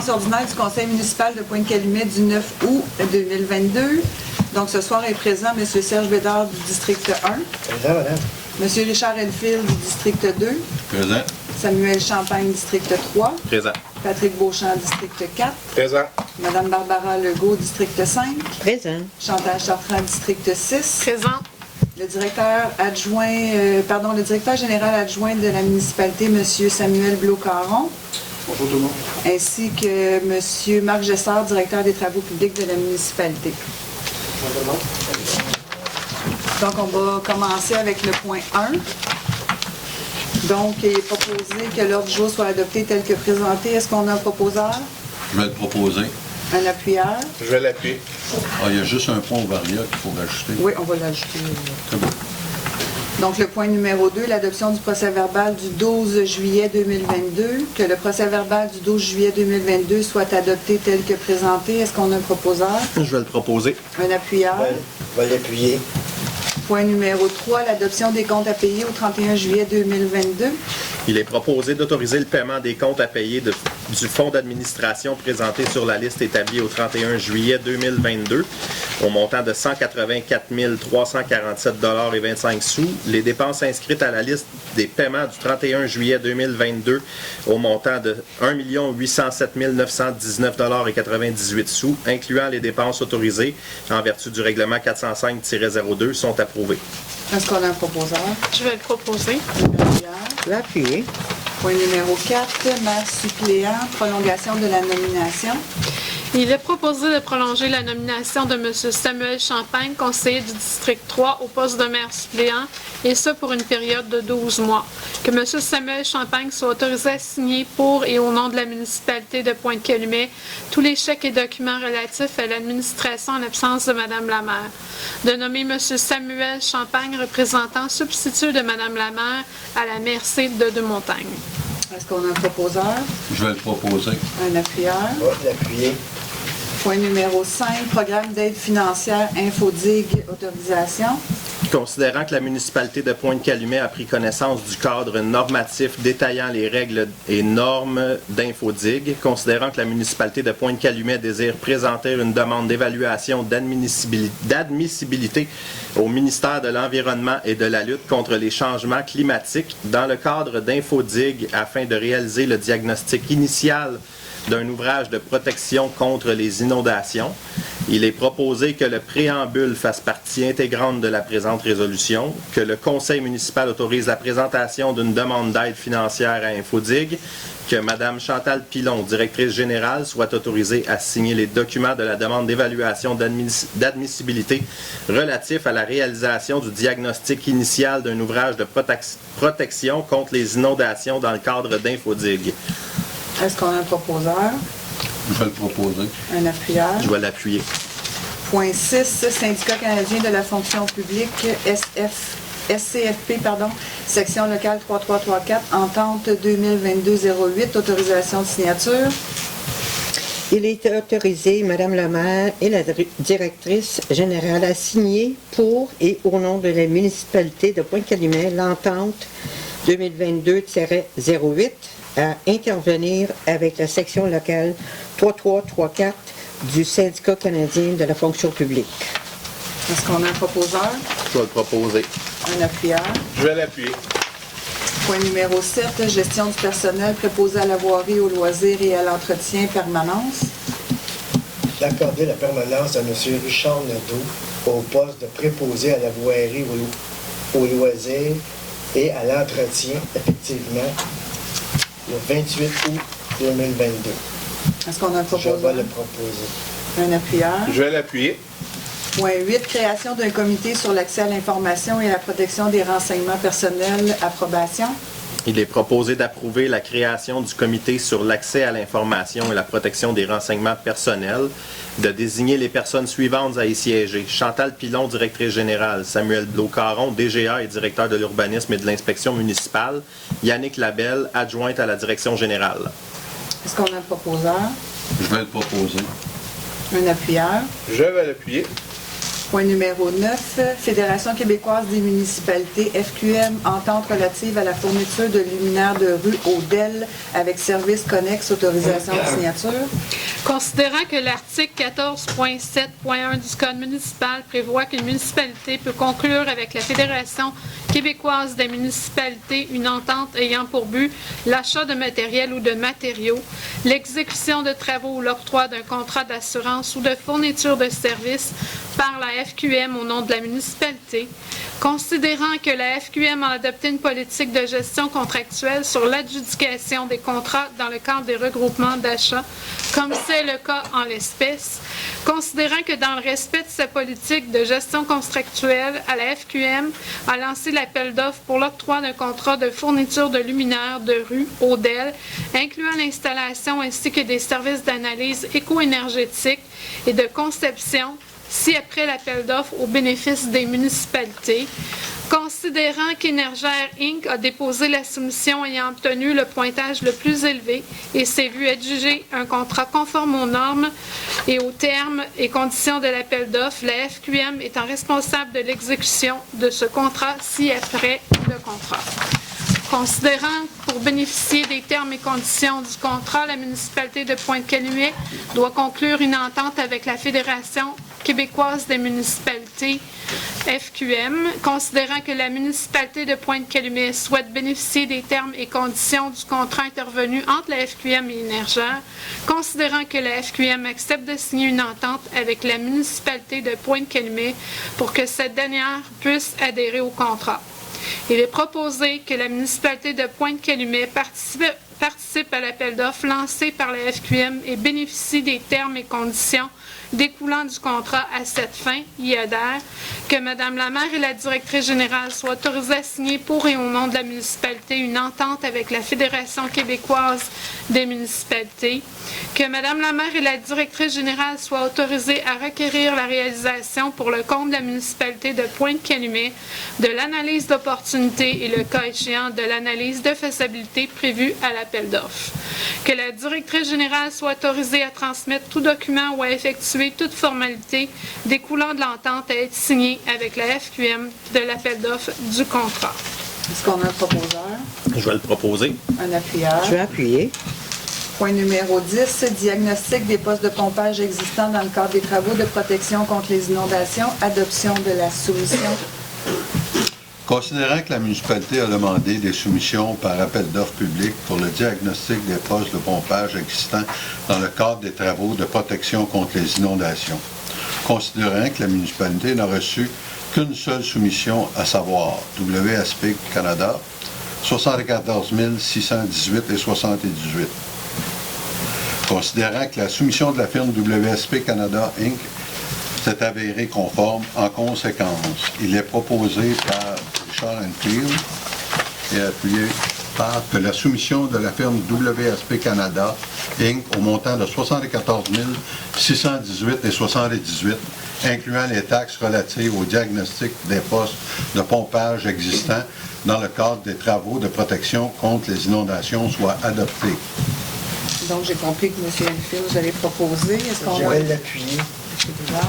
séance ordinaire du Conseil municipal de Pointe-Calumet du 9 août 2022. Donc, ce soir est présent M. Serge Bédard du district 1. Présent, madame. M. Richard Enfield du district 2. Présent. Samuel Champagne, district 3. Présent. Patrick Beauchamp, district 4. Présent. Madame Barbara Legault, district 5. Présent. Chantal Chartrand, district 6. Présent. Le directeur adjoint, le directeur général adjoint de la municipalité, M. Samuel Blot-Caron. Bonjour tout le monde. Ainsi que M. Marc Gessard, directeur des travaux publics de la municipalité. Donc, on va commencer avec le point 1. Donc, il est proposé que l'ordre du jour soit adopté tel que présenté. Est-ce qu'on a un proposeur? Je vais le proposer. Un appuyeur? Je vais l'appuyer. Ah, il y a juste un point au Varia qu'il faut rajouter. Oui, on va l'ajouter. Très bien. Donc, le point numéro 2, l'adoption du procès-verbal du 12 juillet 2022. Que le procès-verbal du 12 juillet 2022 soit adopté tel que présenté. Est-ce qu'on a un proposeur? Je vais le proposer. Un appuyeur? Je vais l'appuyer. Point numéro 3, l'adoption des comptes à payer au 31 juillet 2022. Il est proposé d'autoriser le paiement des comptes à payer du fonds d'administration présenté sur la liste établie au 31 juillet 2022 au montant de 184 347,25 $. Les dépenses inscrites à la liste des paiements du 31 juillet 2022 au montant de 1 807 919,98 $, incluant les dépenses autorisées en vertu du règlement 405-02, sont approuvées. Est-ce qu'on a un proposeur? Je vais le proposer. Un appuyeur. L'appuyer. Point numéro 4, maire suppléant, prolongation de la nomination. Il est proposé de prolonger la nomination de M. Samuel Champagne, conseiller du district 3, au poste de maire suppléant, et ce pour une période de 12 mois. Que M. Samuel Champagne soit autorisé à signer pour et au nom de la municipalité de Pointe-Calumet tous les chèques et documents relatifs à l'administration en l'absence de Mme la maire. De nommer M. Samuel Champagne représentant substitut de Mme la maire à la MRC de Deux-Montagnes. Est-ce qu'on a un proposeur? Je vais le proposer. Un appuyeur. Je vais l'appuyer. Point numéro 5, programme d'aide financière Infodig autorisation. Considérant que la municipalité de Pointe-Calumet a pris connaissance du cadre normatif détaillant les règles et normes d'Infodig, considérant que la municipalité de Pointe-Calumet désire présenter une demande d'évaluation d'admissibilité au ministère de l'Environnement et de la lutte contre les changements climatiques dans le cadre d'Infodig afin de réaliser le diagnostic initial d'un ouvrage de protection contre les inondations. Il est proposé que le préambule fasse partie intégrante de la présente résolution, que le conseil municipal autorise la présentation d'une demande d'aide financière à Infodig, que Mme Chantal Pilon, directrice générale, soit autorisée à signer les documents de la demande d'évaluation d'admissibilité relatif à la réalisation du diagnostic initial d'un ouvrage de protection contre les inondations dans le cadre d'Infodig. Est-ce qu'on a un proposeur? Je vais le proposer. Un appuyeur. Je vais l'appuyer. Point 6, Syndicat canadien de la fonction publique, SCFP, section locale 3334, entente 2022-08, autorisation de signature. Il est autorisé, Madame la maire et la directrice générale à signer pour et au nom de la municipalité de Pointe-Calumet l'entente 2022-08 à intervenir avec la section locale 3334 du Syndicat canadien de la fonction publique. Est-ce qu'on a un proposeur? Je vais le proposer. Un appuyeur. Je vais l'appuyer. Point numéro 7, gestion du personnel préposé à la voirie, aux loisirs et à l'entretien permanence. D'accorder la permanence à M. Richard Nadeau au poste de préposé à la voirie, aux loisirs et à l'entretien, effectivement, le 28 août 2022. Est-ce qu'on a un Je proposeur? vais le proposer. Un appuyeur. Je vais l'appuyer. Point 8, création d'un comité sur l'accès à l'information et à la protection des renseignements personnels. Approbation. Il est proposé d'approuver la création du comité sur l'accès à l'information et la protection des renseignements personnels, de désigner les personnes suivantes à y siéger. Chantal Pilon, directrice générale. Samuel Blot-Caron, DGA et directeur de l'urbanisme et de l'inspection municipale. Yannick Labelle, adjointe à la direction générale. Est-ce qu'on a un proposeur? Je vais le proposer. Un appuyeur. Je vais l'appuyer. Point numéro 9, Fédération québécoise des municipalités, FQM, entente relative à la fourniture de luminaires de rue au DEL avec service connexe, autorisation de signature. Considérant que l'article 14.7.1 du Code municipal prévoit qu'une municipalité peut conclure avec la Fédération québécoise des municipalités une entente ayant pour but l'achat de matériel ou de matériaux, l'exécution de travaux ou l'octroi d'un contrat d'assurance ou de fourniture de services par la FQM au nom de la municipalité, considérant que la FQM a adopté une politique de gestion contractuelle sur l'adjudication des contrats dans le cadre des regroupements d'achat, comme c'est le cas en l'espèce, considérant que dans le respect de sa politique de gestion contractuelle, à la FQM a lancé l'appel d'offres pour l'octroi d'un contrat de fourniture de luminaires de rue au DEL, incluant l'installation ainsi que des services d'analyse éco-énergétique et de conception, si après l'appel d'offres au bénéfice des municipalités, considérant qu'Énergère Inc. a déposé la soumission ayant obtenu le pointage le plus élevé et s'est vu adjuger un contrat conforme aux normes et aux termes et conditions de l'appel d'offres, la FQM étant responsable de l'exécution de ce contrat si après le contrat. Considérant pour bénéficier des termes et conditions du contrat, la municipalité de Pointe-Calumet doit conclure une entente avec la Fédération québécoise des municipalités FQM, considérant que la municipalité de Pointe-Calumet souhaite bénéficier des termes et conditions du contrat intervenu entre la FQM et Énergère, considérant que la FQM accepte de signer une entente avec la municipalité de Pointe-Calumet pour que cette dernière puisse adhérer au contrat. Il est proposé que la municipalité de Pointe-Calumet participe à l'appel d'offres lancé par la FQM et bénéficie des termes et conditions découlant du contrat à cette fin, y adhère, que Mme la maire et la directrice générale soient autorisées à signer pour et au nom de la municipalité une entente avec la Fédération québécoise des municipalités, que Mme la maire et la directrice générale soient autorisées à requérir la réalisation pour le compte de la municipalité de Pointe-Calumet de l'analyse d'opportunité et le cas échéant de l'analyse de faisabilité prévue à l'appel d'offres, que la directrice générale soit autorisée à transmettre tout document ou à effectuer toute formalité découlant de l'entente à être signée avec la FQM de l'appel d'offres du contrat. Est-ce qu'on a un proposeur? Je vais le proposer. Un appuyeur? Je vais appuyer. Point numéro 10, diagnostic des postes de pompage existants dans le cadre des travaux de protection contre les inondations, adoption de la soumission. Considérant que la municipalité a demandé des soumissions par appel d'offres publiques pour le diagnostic des postes de pompage existants dans le cadre des travaux de protection contre les inondations, considérant que la municipalité n'a reçu qu'une seule soumission, à savoir WSP Canada, 74 618 et 78. Considérant que la soumission de la firme WSP Canada Inc. s'est avérée conforme, en conséquence, il est proposé par Richard Enfield et appuyé par que la soumission de la firme WSP Canada Inc. au montant de 74 618 et 78, incluant les taxes relatives au diagnostic des postes de pompage existants dans le cadre des travaux de protection contre les inondations, soit adoptée. Donc, j'ai compris que M. Enfield, vous allez proposer. Est-ce qu'on Je va... vais l'appuyer. C'est bizarre.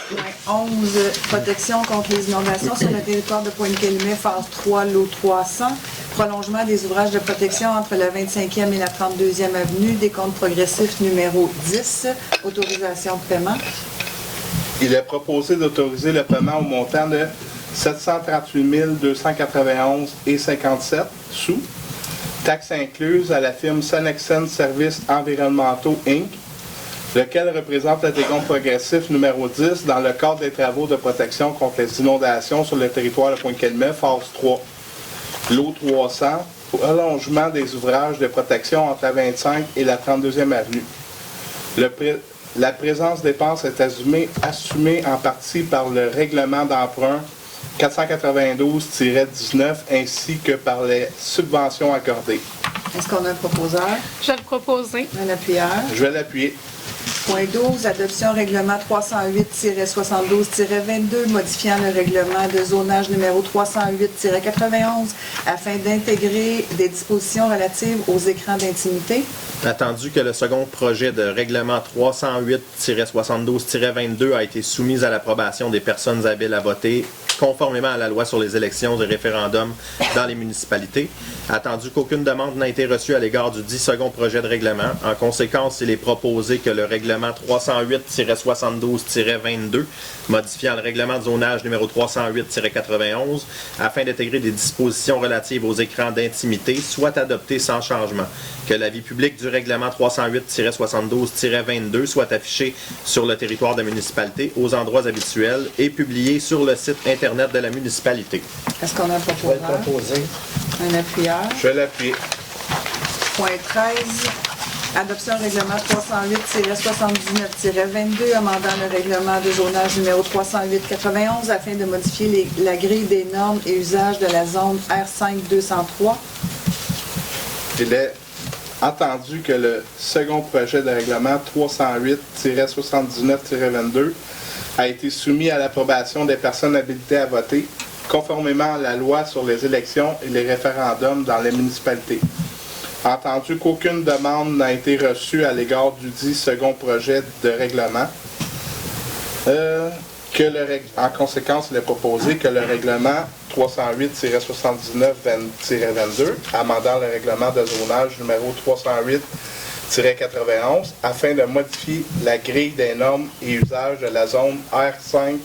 Point 11, protection contre les inondations sur le territoire de Pointe-Calumet, phase 3, lot 300. Prolongement des ouvrages de protection entre la 25e et la 32e avenue, décompte progressif numéro 10, autorisation de paiement. Il est proposé d'autoriser le paiement au montant de 738 291,57 sous, taxes incluses à la firme Sanexen Services Environnementaux Inc., lequel représente le décompte progressif numéro 10 dans le cadre des travaux de protection contre les inondations sur le territoire de Pointe-Calumet, phase 3. Lot 300, prolongement des ouvrages de protection entre la 25 et la 32e avenue. La présence dépense est assumée en partie par le règlement d'emprunt 492-19 ainsi que par les subventions accordées. Est-ce qu'on a un proposeur? Je vais le proposer. Un appuyeur? Je vais l'appuyer. Point 12, adoption règlement 308-72-22, modifiant le règlement de zonage numéro 308-91 afin d'intégrer des dispositions relatives aux écrans d'intimité. Attendu que le second projet de règlement 308-72-22 a été soumis à l'approbation des personnes habiles à voter conformément à la loi sur les élections et référendums dans les municipalités. Attendu qu'aucune demande n'a été reçue à l'égard du dit second projet de règlement. En conséquence, il est proposé que le règlement 308-72-22, modifiant le règlement de zonage numéro 308-91, afin d'intégrer des dispositions relatives aux écrans d'intimité, soit adopté sans changement. Que l'avis public du règlement 308-72-22 soit affiché sur le territoire de la municipalité aux endroits habituels et publié sur le site Internet de la municipalité. Est-ce qu'on a un Je vais le proposeur? proposer. Un appuyeur. Je vais l'appuyer. Point 13, adoption règlement 308-79-22, amendant le règlement de zonage numéro 308-91 afin de modifier la grille des normes et usages de la zone R5-203. Il est entendu que le second projet de règlement 308-79-22 a été soumis à l'approbation des personnes habilitées à voter, conformément à la loi sur les élections et les référendums dans les municipalités. Entendu qu'aucune demande n'a été reçue à l'égard du dit second projet de règlement, en conséquence, il est proposé que le règlement 308-79-22, amendant le règlement de zonage numéro 308-91, afin de modifier la grille des normes et usages de la zone R5-203,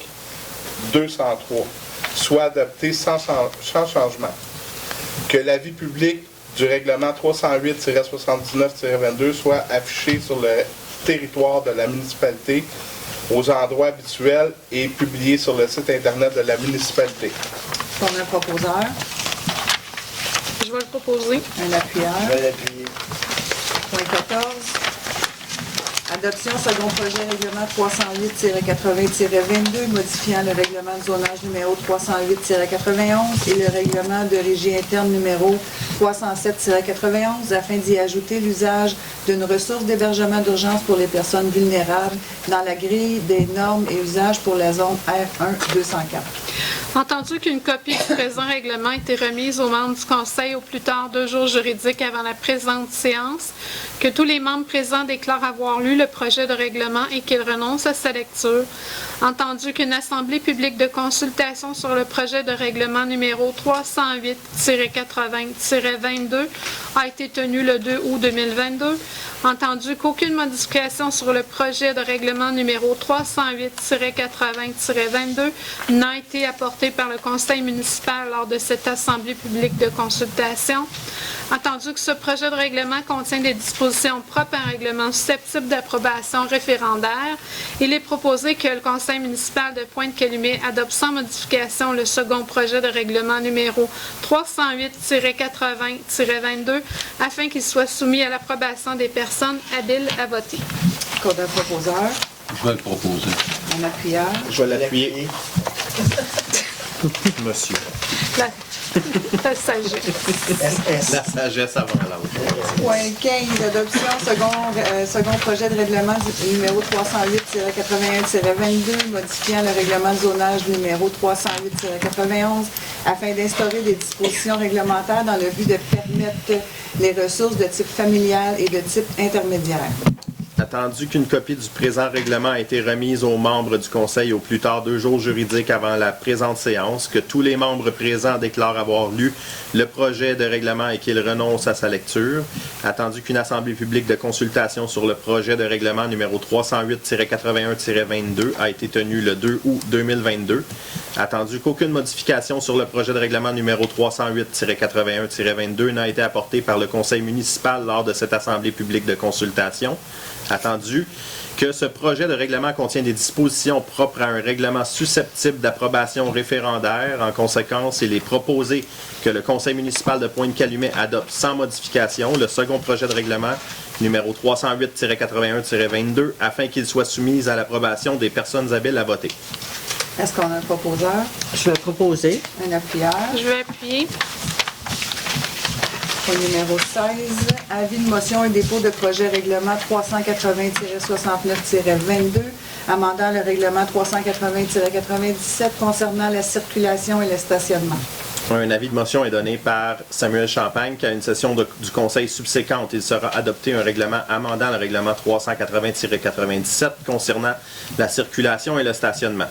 soit adopté sans changement. Que l'avis public du règlement 308-79-22 soit affiché sur le territoire de la municipalité aux endroits habituels et publié sur le site Internet de la municipalité. Est-ce qu'on a un proposeur? Je vais le proposer. Un appuyeur. Je vais l'appuyer. Point 14, adoption second projet règlement 308-80-22, modifiant le règlement de zonage numéro 308-91 et le règlement de régie interne numéro 307-91 afin d'y ajouter l'usage d'une ressource d'hébergement d'urgence pour les personnes vulnérables dans la grille des normes et usages pour la zone R1-204. Entendu qu'une copie du présent règlement a été remise aux membres du Conseil au plus tard 2 jours juridiques avant la présente séance, que tous les membres présents déclarent avoir lu le projet de règlement et qu'ils renoncent à sa lecture. Entendu qu'une assemblée publique de consultation sur le projet de règlement numéro 308-80-22 a été tenue le 2 août 2022. Entendu qu'aucune modification sur le projet de règlement numéro 308-80-22 n'a été apportée par le Conseil municipal lors de cette assemblée publique de consultation. Entendu que ce projet de règlement contient des dispositions propres à un règlement susceptible d'approbation référendaire, il est proposé que le Conseil municipal de Pointe-Calumet adopte sans modification le second projet de règlement numéro 308-80-22 afin qu'il soit soumis à l'approbation des personnes habiles à voter. Est-ce qu'on a un proposeur? Je vais le proposer. Un appuyeur. Je vais l'appuyer. Monsieur. La sagesse. SS. La sagesse avant l'autre. Point 15, adoption second projet de règlement numéro 308-81-22, modifiant le règlement de zonage numéro 308-91 afin d'instaurer des dispositions réglementaires dans le but de permettre les ressources de type familial et de type intermédiaire. Attendu qu'une copie du présent règlement a été remise aux membres du Conseil au plus tard 2 jours juridiques avant la présente séance, que tous les membres présents déclarent avoir lu le projet de règlement et qu'ils renoncent à sa lecture. Attendu qu'une assemblée publique de consultation sur le projet de règlement numéro 308-81-22 a été tenue le 2 août 2022. Attendu qu'aucune modification sur le projet de règlement numéro 308-81-22 n'a été apportée par le Conseil municipal lors de cette assemblée publique de consultation. Attendu que ce projet de règlement contient des dispositions propres à un règlement susceptible d'approbation référendaire. En conséquence, il est proposé que le Conseil municipal de Pointe-Calumet adopte sans modification le second projet de règlement numéro 308-81-22 afin qu'il soit soumis à l'approbation des personnes habiles à voter. Est-ce qu'on a un proposeur? Je vais proposer. Un appuyeur. Je vais appuyer. Point numéro 16, avis de motion et dépôt de projet règlement 380-69-22, amendant le règlement 380-97 concernant la circulation et le stationnement. Un avis de motion est donné par Samuel Champagne qu'à une session du Conseil subséquente, il sera adopté un règlement amendant le règlement 380-97 concernant la circulation et le stationnement.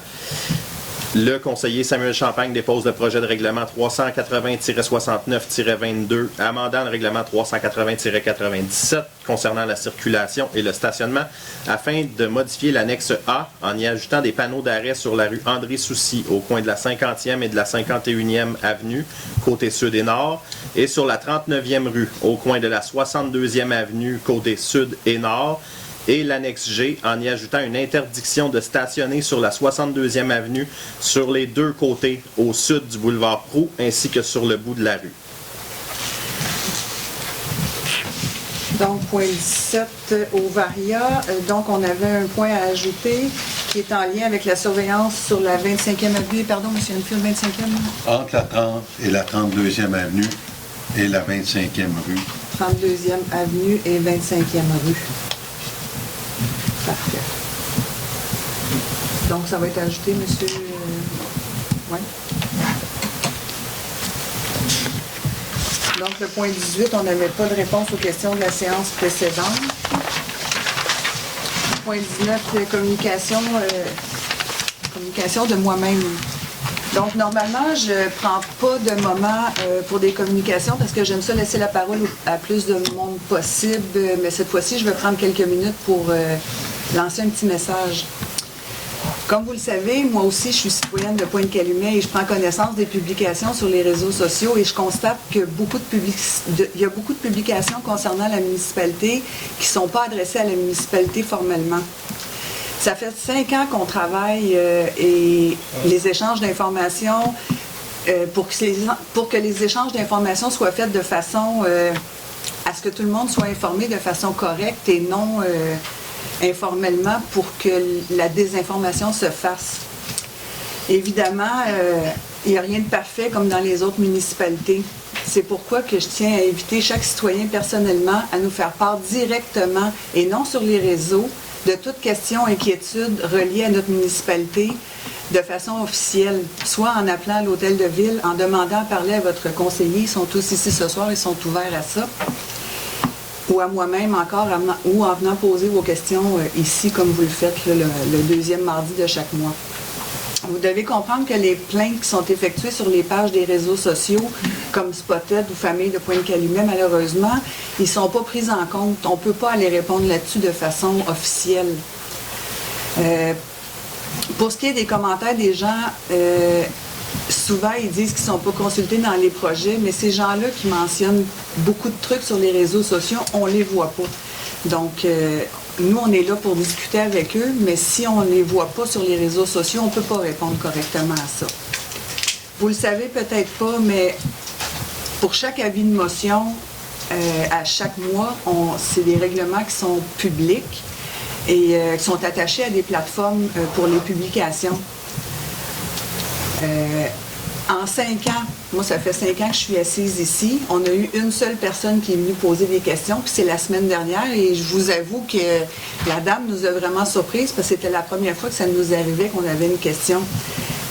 Le conseiller Samuel Champagne dépose le projet de règlement 380-69-22 amendant le règlement 380-97 concernant la circulation et le stationnement afin de modifier l'annexe A en y ajoutant des panneaux d'arrêt sur la rue André-Soucy au coin de la 50e et de la 51e avenue côté sud et nord et sur la 39e rue au coin de la 62e avenue côté sud et nord et l'annexe G en y ajoutant une interdiction de stationner sur la 62e avenue sur les deux côtés au sud du boulevard Proulx ainsi que sur le bout de la rue. Donc, point 17 au Varia. Donc, on avait un point à ajouter qui est en lien avec la surveillance sur la 25e avenue. Pardon, M. Enfield, 25e? Entre la 30 et la 32e avenue et la 25e rue. 32e avenue et 25e rue. Parfait. Donc, ça va être ajouté, monsieur. Oui. Donc, le point 18, on n'avait pas de réponse aux questions de la séance précédente. Point 19, communication de moi-même. Donc, normalement, je ne prends pas de moment pour des communications parce que j'aime ça laisser la parole à plus de monde possible. Mais cette fois-ci, je vais prendre quelques minutes pour lancer un petit message. Comme vous le savez, moi aussi, je suis citoyenne de Pointe-Calumet et je prends connaissance des publications sur les réseaux sociaux et je constate que il y a beaucoup de publications concernant la municipalité qui ne sont pas adressées à la municipalité formellement. Ça fait 5 ans qu'on travaille et les échanges d'informations, pour que les échanges d'informations soient faits de façon à ce que tout le monde soit informé de façon correcte et non informellement pour que la désinformation se fasse. Évidemment, il n'y a rien de parfait comme dans les autres municipalités. C'est pourquoi que je tiens à inviter chaque citoyen personnellement à nous faire part directement et non sur les réseaux de toute question, inquiétude reliée à notre municipalité de façon officielle, soit en appelant à l'hôtel de ville, en demandant à parler à votre conseiller, ils sont tous ici ce soir, ils sont ouverts à ça, ou à moi-même encore, ou en venant poser vos questions ici, comme vous le faites le deuxième mardi de chaque mois. Vous devez comprendre que les plaintes qui sont effectuées sur les pages des réseaux sociaux, comme Spotted ou Famille de Pointe-Calumet, malheureusement, ils ne sont pas pris en compte. On ne peut pas aller répondre là-dessus de façon officielle. Pour ce qui est des commentaires des gens, souvent ils disent qu'ils ne sont pas consultés dans les projets, mais ces gens-là qui mentionnent beaucoup de trucs sur les réseaux sociaux, on ne les voit pas. Donc, nous, on est là pour discuter avec eux, mais si on ne les voit pas sur les réseaux sociaux, on ne peut pas répondre correctement à ça. Vous le savez peut-être pas, mais pour chaque avis de motion, à chaque mois, c'est des règlements qui sont publics et qui sont attachés à des plateformes pour les publications. En 5 ans, moi ça fait 5 ans que je suis assise ici, on a eu une seule personne qui est venue poser des questions, puis c'est la semaine dernière, et je vous avoue que la dame nous a vraiment surprise, parce que c'était la première fois que ça nous arrivait qu'on avait une question.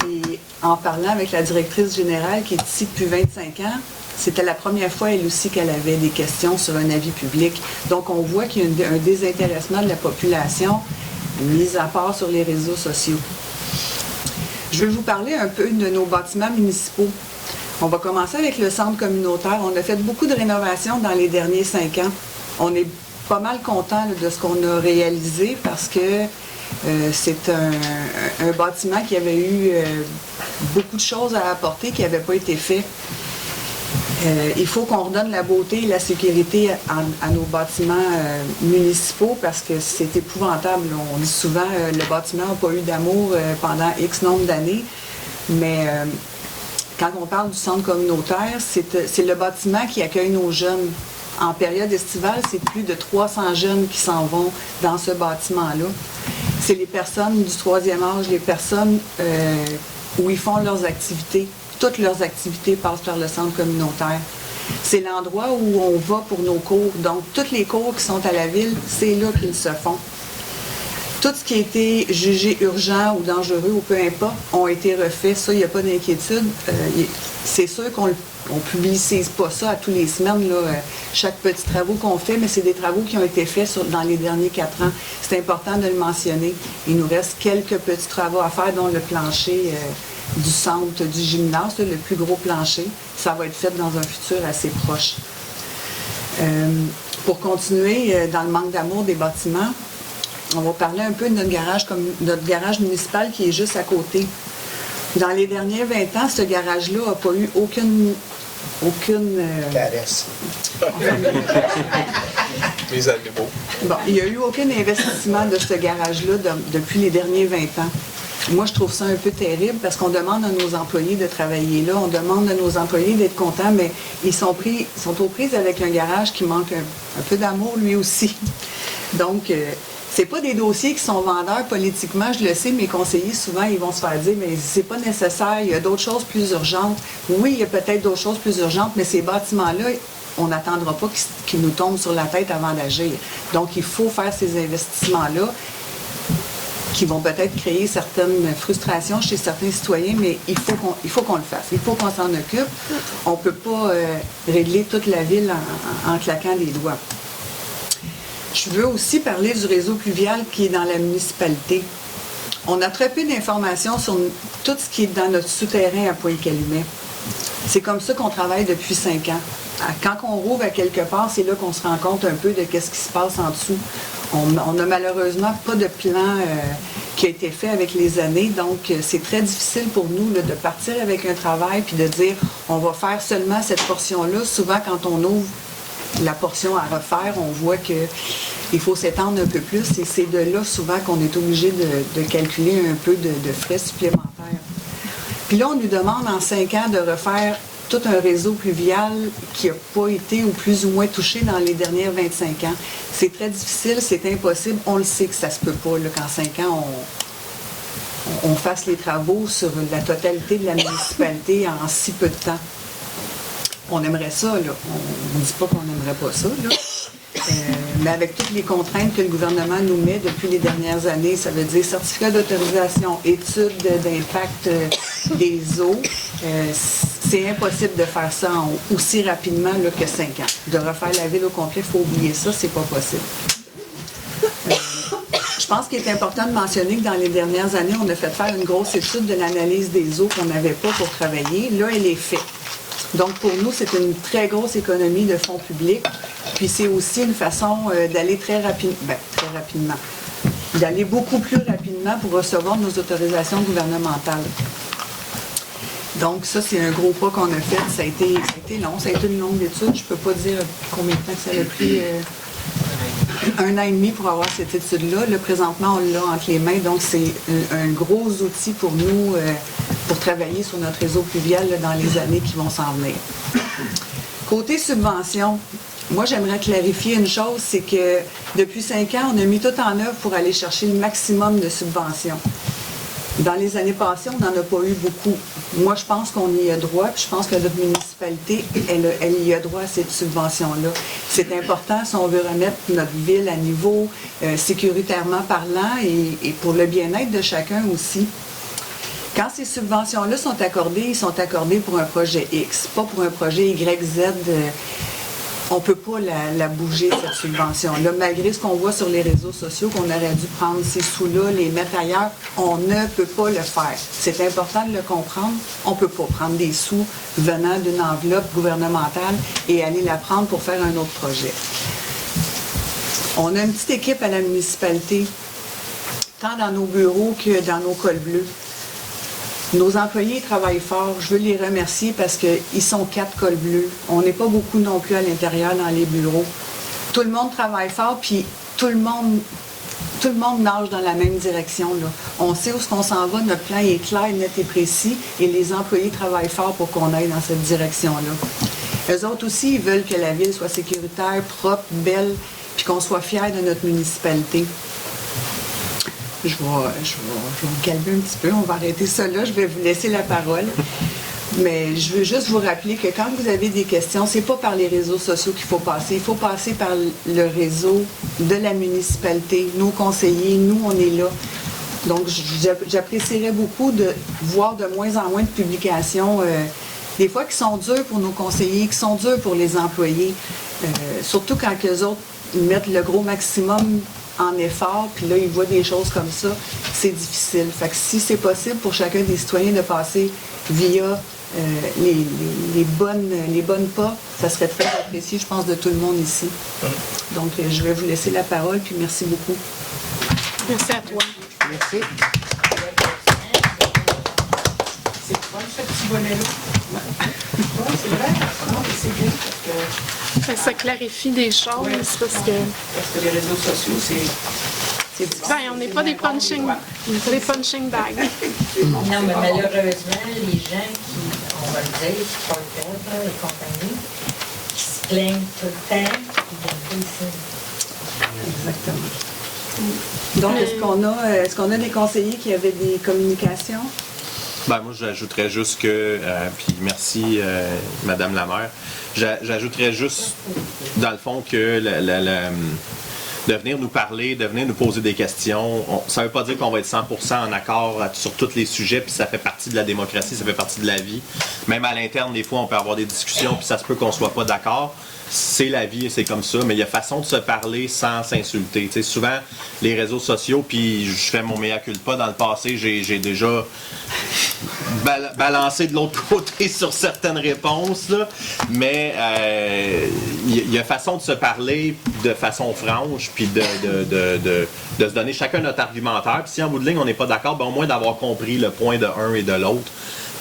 Et en parlant avec la directrice générale qui est ici depuis 25 ans, c'était la première fois elle aussi qu'elle avait des questions sur un avis public. Donc on voit qu'il y a un désintéressement de la population, mis à part sur les réseaux sociaux. Je vais vous parler un peu de nos bâtiments municipaux. On va commencer avec le centre communautaire. On a fait beaucoup de rénovations dans les derniers 5 ans. On est pas mal content de ce qu'on a réalisé parce que c'est un bâtiment qui avait eu beaucoup de choses à apporter qui n'avaient pas été faites. Il faut qu'on redonne la beauté et la sécurité à nos bâtiments municipaux parce que c'est épouvantable. On dit souvent que le bâtiment n'a pas eu d'amour pendant X nombre d'années, mais quand on parle du centre communautaire, c'est le bâtiment qui accueille nos jeunes. En période estivale, c'est plus de 300 jeunes qui s'en vont dans ce bâtiment-là. C'est les personnes du 3e âge, les personnes où ils font leurs activités. Toutes leurs activités passent par le centre communautaire. C'est l'endroit où on va pour nos cours. Donc, tous les cours qui sont à la ville, c'est là qu'ils se font. Tout ce qui a été jugé urgent ou dangereux ou peu importe, ont été refaits. Ça, il n'y a pas d'inquiétude. C'est sûr qu'on ne publicise pas ça à tous les semaines, là, chaque petit travaux qu'on fait, mais c'est des travaux qui ont été faits dans les derniers 4 ans. C'est important de le mentionner. Il nous reste quelques petits travaux à faire, dont le plancher du centre du gymnase, là, le plus gros plancher. Ça va être fait dans un futur assez proche. Pour continuer, dans le manque d'amour des bâtiments, on va parler un peu de notre garage municipal qui est juste à côté. Dans les derniers 20 ans, ce garage-là n'a pas eu aucune Caresse. Mise à niveau. Bon, il n'y a eu aucun investissement de ce garage-là depuis les derniers 20 ans. Moi, je trouve ça un peu terrible parce qu'on demande à nos employés de travailler là, on demande à nos employés d'être contents, mais ils sont aux prises avec un garage qui manque un peu d'amour lui aussi. Donc, c'est pas des dossiers qui sont vendeurs politiquement, je le sais, mes conseillers, souvent, ils vont se faire dire, mais c'est pas nécessaire, il y a d'autres choses plus urgentes. Oui, il y a peut-être d'autres choses plus urgentes, mais ces bâtiments-là, on n'attendra pas qu'ils nous tombent sur la tête avant d'agir. Donc, il faut faire ces investissements-là qui vont peut-être créer certaines frustrations chez certains citoyens, mais il faut qu'on le fasse. Il faut qu'on s'en occupe. On ne peut pas régler toute la ville en claquant des doigts. Je veux aussi parler du réseau pluvial qui est dans la municipalité. On a très peu d'informations sur tout ce qui est dans notre souterrain à Pointe-Calumet. C'est comme ça qu'on travaille depuis 5 ans. Quand on rouvre à quelque part, c'est là qu'on se rend compte un peu de ce qui se passe en dessous. On n'a malheureusement pas de plan qui a été fait avec les années, donc c'est très difficile pour nous là, de partir avec un travail puis de dire on va faire seulement cette portion-là. Souvent, quand on ouvre la portion à refaire, on voit qu'il faut s'étendre un peu plus et c'est de là souvent qu'on est obligé de calculer un peu de frais supplémentaires. Puis là, on nous demande en 5 ans de refaire tout un réseau pluvial qui n'a pas été ou plus ou moins touché dans les dernières 25 ans. C'est très difficile, c'est impossible. On le sait que ça se peut pas, là, qu'en 5 ans, on fasse les travaux sur la totalité de la municipalité en si peu de temps. On aimerait ça, là. On ne dit pas qu'on n'aimerait pas ça, là. Mais avec toutes les contraintes que le gouvernement nous met depuis les dernières années, ça veut dire certificat d'autorisation, études d'impact des eaux, c'est impossible de faire ça aussi rapidement là, que 5 ans. De refaire la ville au complet, il faut oublier ça, c'est pas possible. Je pense qu'il est important de mentionner que dans les dernières années, on a fait faire une grosse étude de l'analyse des eaux qu'on n'avait pas pour travailler. Là, elle est faite. Donc, pour nous, c'est une très grosse économie de fonds publics. Puis, c'est aussi une façon d'aller très rapidement, d'aller beaucoup plus rapidement pour recevoir nos autorisations gouvernementales. Donc, ça, c'est un gros pas qu'on a fait. Ça a été long, ça a été une longue étude. Je ne peux pas dire combien de temps que ça a pris. 1 an et demi pour avoir cette étude-là. Là, présentement, on l'a entre les mains. Donc, c'est un gros outil pour nous pour travailler sur notre réseau pluvial là, dans les années qui vont s'en venir. Côté subvention, moi, j'aimerais clarifier une chose, c'est que depuis 5 ans, on a mis tout en œuvre pour aller chercher le maximum de subventions. Dans les années passées, on n'en a pas eu beaucoup. Moi, je pense qu'on y a droit, puis je pense que notre municipalité, elle y a droit à cette subvention-là. C'est important si on veut remettre notre ville à niveau sécuritairement parlant et pour le bien-être de chacun aussi. Quand ces subventions-là sont accordées, ils sont accordés pour un projet X, pas pour un projet YZ. On ne peut pas la bouger, cette subvention-là. Malgré ce qu'on voit sur les réseaux sociaux, qu'on aurait dû prendre ces sous-là, les mettre ailleurs, on ne peut pas le faire. C'est important de le comprendre. On ne peut pas prendre des sous venant d'une enveloppe gouvernementale et aller la prendre pour faire un autre projet. On a une petite équipe à la municipalité, tant dans nos bureaux que dans nos cols bleus. Nos employés travaillent fort. Je veux les remercier parce qu'ils sont 4 cols bleus. On n'est pas beaucoup non plus à l'intérieur dans les bureaux. Tout le monde travaille fort, puis tout le monde nage dans la même direction. Là. On sait où est-ce qu'on s'en va. Notre plan est clair, net et précis. Et les employés travaillent fort pour qu'on aille dans cette direction-là. Eux autres aussi, ils veulent que la ville soit sécuritaire, propre, belle, puis qu'on soit fiers de notre municipalité. Je vais me calmer un petit peu, on va arrêter ça là, je vais vous laisser la parole. Mais je veux juste vous rappeler que quand vous avez des questions, c'est pas par les réseaux sociaux qu'il faut passer. Il faut passer par le réseau de la municipalité, nos conseillers, nous, on est là. Donc, j'apprécierais beaucoup de voir de moins en moins de publications, des fois qui sont dures pour nos conseillers, qui sont dures pour les employés, surtout quand eux autres mettent le gros maximum en effort, puis là, ils voient des choses comme ça, c'est difficile. Fait que si c'est possible pour chacun des citoyens de passer via les bonnes pas, ça serait très apprécié, je pense, de tout le monde ici. Donc, je vais vous laisser la parole, puis merci beaucoup. Merci à toi. Merci. C'est quoi ce petit volet-là? Oui, c'est vrai. Non, mais c'est bien parce que... Ça clarifie des choses parce que les réseaux sociaux, c'est difficile. ben, on n'est pas des punching bags. Non, mais malheureusement, les gens qui, on va le dire, qui font le code, les compagnies, qui se plaignent tout le temps, ils ne viennent pas ici. Exactement. Donc, est-ce qu'on a des conseillers qui avaient des communications? Ben, moi, j'ajouterais juste que, puis merci, Madame la maire, j'ajouterais juste, dans le fond, que de venir nous parler, de venir nous poser des questions, ça ne veut pas dire qu'on va être 100% en accord sur tous les sujets, puis ça fait partie de la démocratie, ça fait partie de la vie. Même à l'interne, des fois, on peut avoir des discussions, puis ça se peut qu'on ne soit pas d'accord. C'est la vie et c'est comme ça, mais il y a façon de se parler sans s'insulter. Tu sais, souvent, les réseaux sociaux, puis je fais mon mea culpa, dans le passé, j'ai déjà balancé de l'autre côté sur certaines réponses, là, mais il y a façon de se parler de façon franche, puis de se donner chacun notre argumentaire. Puis si en bout de ligne, on n'est pas d'accord, ben, au moins d'avoir compris le point de un et de l'autre.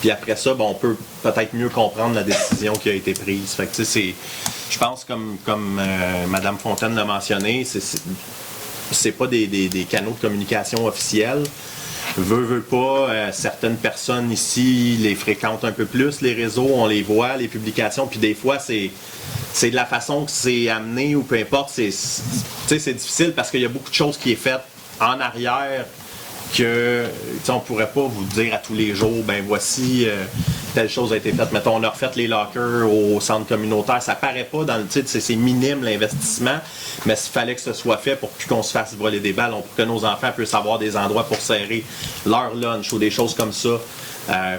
Puis après ça, ben, on peut peut-être mieux comprendre la décision qui a été prise. Fait que, tu sais, je pense, comme Mme Fontaine l'a mentionné, c'est pas des canaux de communication officiels. Veut pas, certaines personnes ici les fréquentent un peu plus, les réseaux, on les voit, les publications, puis des fois, c'est de la façon que c'est amené ou peu importe. C'est difficile parce qu'il y a beaucoup de choses qui est faites en arrière que on pourrait pas vous dire à tous les jours, ben voici telle chose a été faite. Mettons, on a refait les lockers au centre communautaire. Ça paraît pas dans le titre, c'est minime l'investissement, mais s'il fallait que ce soit fait pour plus qu'on se fasse voler des balles, pour que nos enfants puissent avoir des endroits pour serrer leur lunch ou des choses comme ça.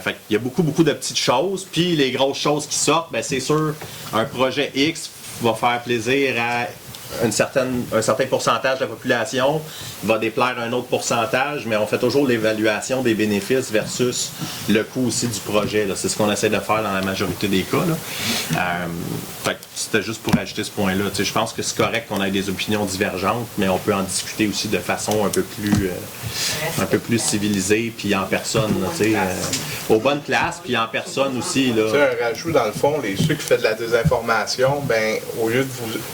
Fait qu'il y a beaucoup de petites choses. Puis les grosses choses qui sortent, ben c'est sûr, un projet X va faire plaisir à un certain pourcentage de la population, va déplaire un autre pourcentage, mais on fait toujours l'évaluation des bénéfices versus le coût aussi du projet. C'est ce qu'on essaie de faire dans la majorité des cas. Fait que c'était juste pour ajouter ce point-là. Je pense que c'est correct qu'on ait des opinions divergentes, mais on peut en discuter aussi de façon un peu plus civilisée, puis en personne, aux bonnes places, puis en personne aussi. Là. Un rajout dans le fond, ceux qui font de la désinformation, ben au lieu de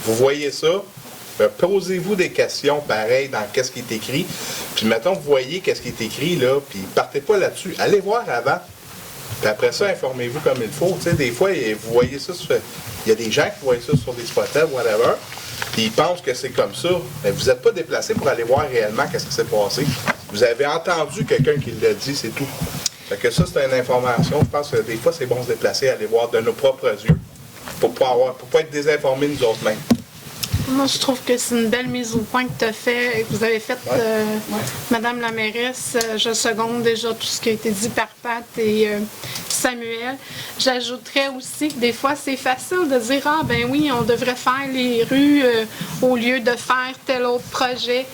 vous voyez ça, posez-vous des questions pareilles dans qu'est-ce qui est écrit. Puis mettons, vous voyez qu'est-ce qui est écrit là, puis partez pas là-dessus. Allez voir avant. Puis après ça, informez-vous comme il faut. Tu sais, des fois, vous voyez ça il y a des gens qui voient ça sur des spots, whatever, puis ils pensent que c'est comme ça. Mais vous n'êtes pas déplacé pour aller voir réellement qu'est-ce qui s'est passé. Vous avez entendu quelqu'un qui l'a dit, c'est tout. Fait que ça, c'est une information. Je pense que des fois, c'est bon de se déplacer, aller voir de nos propres yeux, pour pas être désinformés nous autres mêmes. Moi, je trouve que c'est une belle mise au point que vous avez faite, Madame la mairesse. Je seconde déjà tout ce qui a été dit par Pat et Samuel. J'ajouterais aussi que des fois, c'est facile de dire « Ah, ben oui, on devrait faire les rues au lieu de faire tel autre projet ».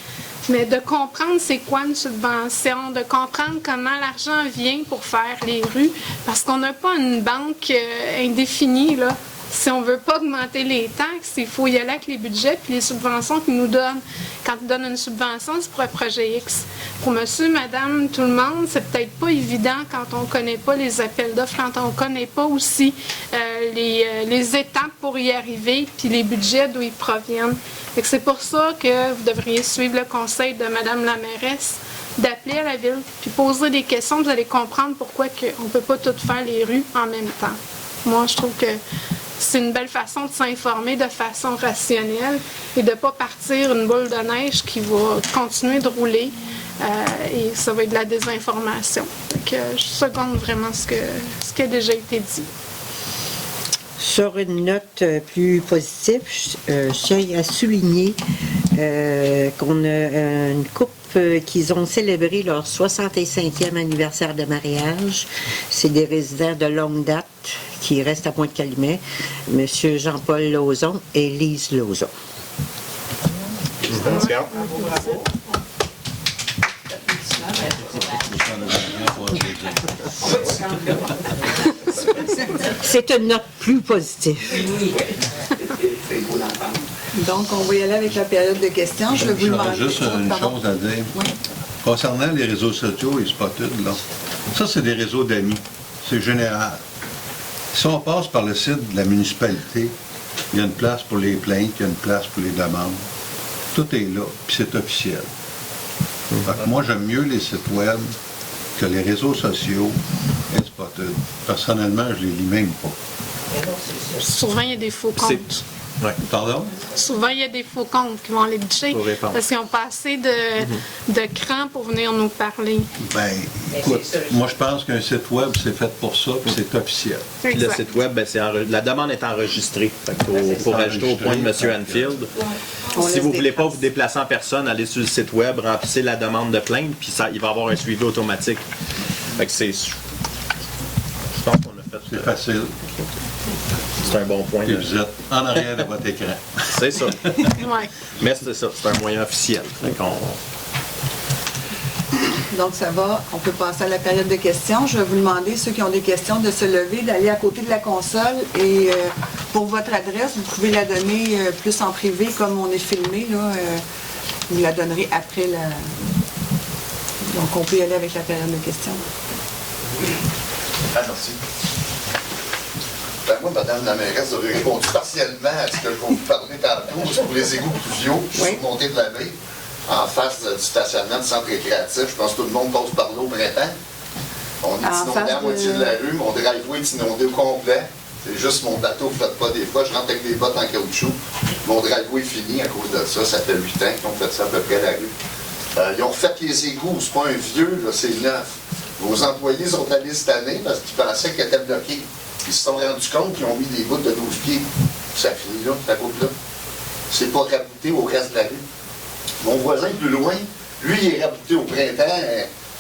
Mais de comprendre c'est quoi une subvention, de comprendre comment l'argent vient pour faire les rues, parce qu'on n'a pas une banque indéfinie, là. Si on ne veut pas augmenter les taxes, il faut y aller avec les budgets puis les subventions qu'ils nous donnent. Quand ils donnent une subvention, c'est pour un projet X. Pour monsieur, madame, tout le monde, c'est peut-être pas évident quand on ne connaît pas les appels d'offres, quand on ne connaît pas aussi les étapes pour y arriver puis les budgets d'où ils proviennent. C'est pour ça que vous devriez suivre le conseil de madame la mairesse, d'appeler à la ville puis poser des questions. Vous allez comprendre pourquoi on ne peut pas toutes faire les rues en même temps. Moi, je trouve que c'est une belle façon de s'informer de façon rationnelle et de ne pas partir une boule de neige qui va continuer de rouler et ça va être de la désinformation. Donc, je seconde vraiment ce qui a déjà été dit. Sur une note plus positive, je tiens à souligner qu'on a une couple qu'ils ont célébré leur 65e anniversaire de mariage. C'est des résidents de longue date qui restent à Pointe-Calumet, M. Jean-Paul Lauzon et Lise Lauzon. Félicitations. C'est une note plus positive. Donc, on va y aller avec la période de questions. Je vais vous J'aurais demander. juste une Pardon. chose à dire. Oui. Concernant les réseaux sociaux et Spotted, là, ça, c'est des réseaux d'amis. C'est général. Si on passe par le site de la municipalité, il y a une place pour les plaintes, il y a une place pour les demandes. Tout est là, puis c'est officiel. Fait que moi, j'aime mieux les sites web que les réseaux sociaux et Spotted. Personnellement, je les lis même pas. Souvent, il y a des faux C'est- comptes. Pardon? Souvent, il y a des faux comptes qui vont les boucher Pour répondre. parce qu'ils n'ont pas assez de cran pour venir nous parler. Ben, écoute, moi, je pense qu'un site web, c'est fait pour ça, puis c'est officiel. Puis le Exact. site web, ben, la demande est enregistrée. Fait que pour ajouter au point de M. Anfield, On si laisse vous ne des voulez pas traces. vous déplacer en personne, allez sur le site web, remplissez la demande de plainte, puis il va y avoir un suivi automatique. Fait que je pense qu'on a fait. C'est facile. C'est un bon point. Et vous êtes en arrière de votre écran. C'est ça. Ouais. Mais c'est ça, c'est un moyen officiel. Fait qu'on- Donc, ça va. On peut passer à la période de questions. Je vais vous demander, ceux qui ont des questions, de se lever, d'aller à côté de la console. Et pour votre adresse, vous pouvez la donner plus en privé, comme on est filmé. Là, vous la donnerez après la... Donc, on peut y aller avec la période de questions. Ah, merci. Ben, moi, Madame la mairesse, vous avez répondu partiellement à ce que je vais vous parler tantôt. C'est pour les égouts pluviaux, Oui. sur montée de la baie, en face du stationnement du centre récréatif. Je pense que tout le monde passe par là au printemps. On est En inondé face à moitié de la rue, mon driveway est inondé au complet. C'est juste mon bateau ne flotte pas des fois. Je rentre avec des bottes en caoutchouc. Mon driveway est fini à cause de ça. Ça fait 8 ans qu'ils ont fait ça à peu près à la rue. Ils ont refait les égouts. C'est pas un vieux, là, c'est neuf. Vos employés sont allés cette année parce qu'ils pensaient qu'ils étaient bloqués. Ils se sont rendus compte qu'ils ont mis des bouts de 12 pieds. Ça finit là, ta boucle-là. C'est pas rabouté au reste de la rue. Mon voisin plus loin, lui, il est rabouté au printemps.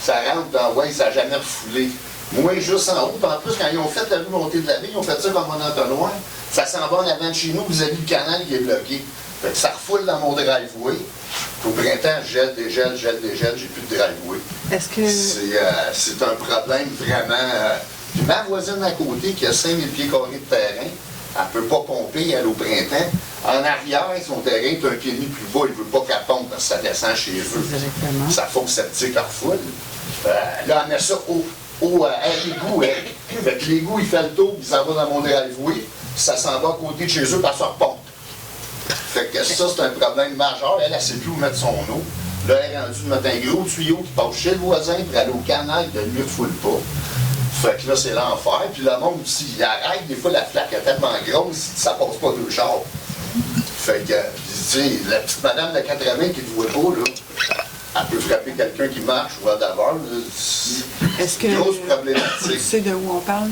Ça rentre dans ouais, ça n'a jamais refoulé. Moi, juste en haut. Puis en plus, quand ils ont fait la rue montée de la baie, ils ont fait ça comme mon entonnoir. Ça s'en va en avant de chez nous, vous avez le canal qui est bloqué. Fait que ça refoule dans mon driveway. Au printemps, je gèle, dégèle, j'ai plus de driveway. Est-ce que... C'est un problème vraiment... Puis ma voisine à côté, qui a 5000 pieds carrés de terrain, elle ne peut pas pomper, elle au printemps. En arrière, son terrain est un pied et demi plus bas, il ne veut pas qu'elle pompe parce que ça descend chez eux. Exactement. Ça faut que septique refoule. Là, elle met ça à l'égout. Fait que l'égout, il fait le tour, il s'en va dans mon driveway, puis ça s'en va à côté de chez eux, puis elle se repompe. Fait que ça, c'est un problème majeur. Elle ne sait plus où mettre son eau. Là, elle est rendue de mettre un gros tuyau qui passe chez le voisin pour aller au canal, de lui, il ne refoule pas. Fait que là, c'est l'enfer. Puis le monde aussi, il arrête. Des fois, la flaque est tellement grosse, ça passe pas deux chars. Fait que, tu sais, la petite madame de 80 qui ne te voit pas, là, elle peut frapper quelqu'un qui marche ou d'abord. Est-ce que... C'est une grosse Tu problématique. sais de où on parle?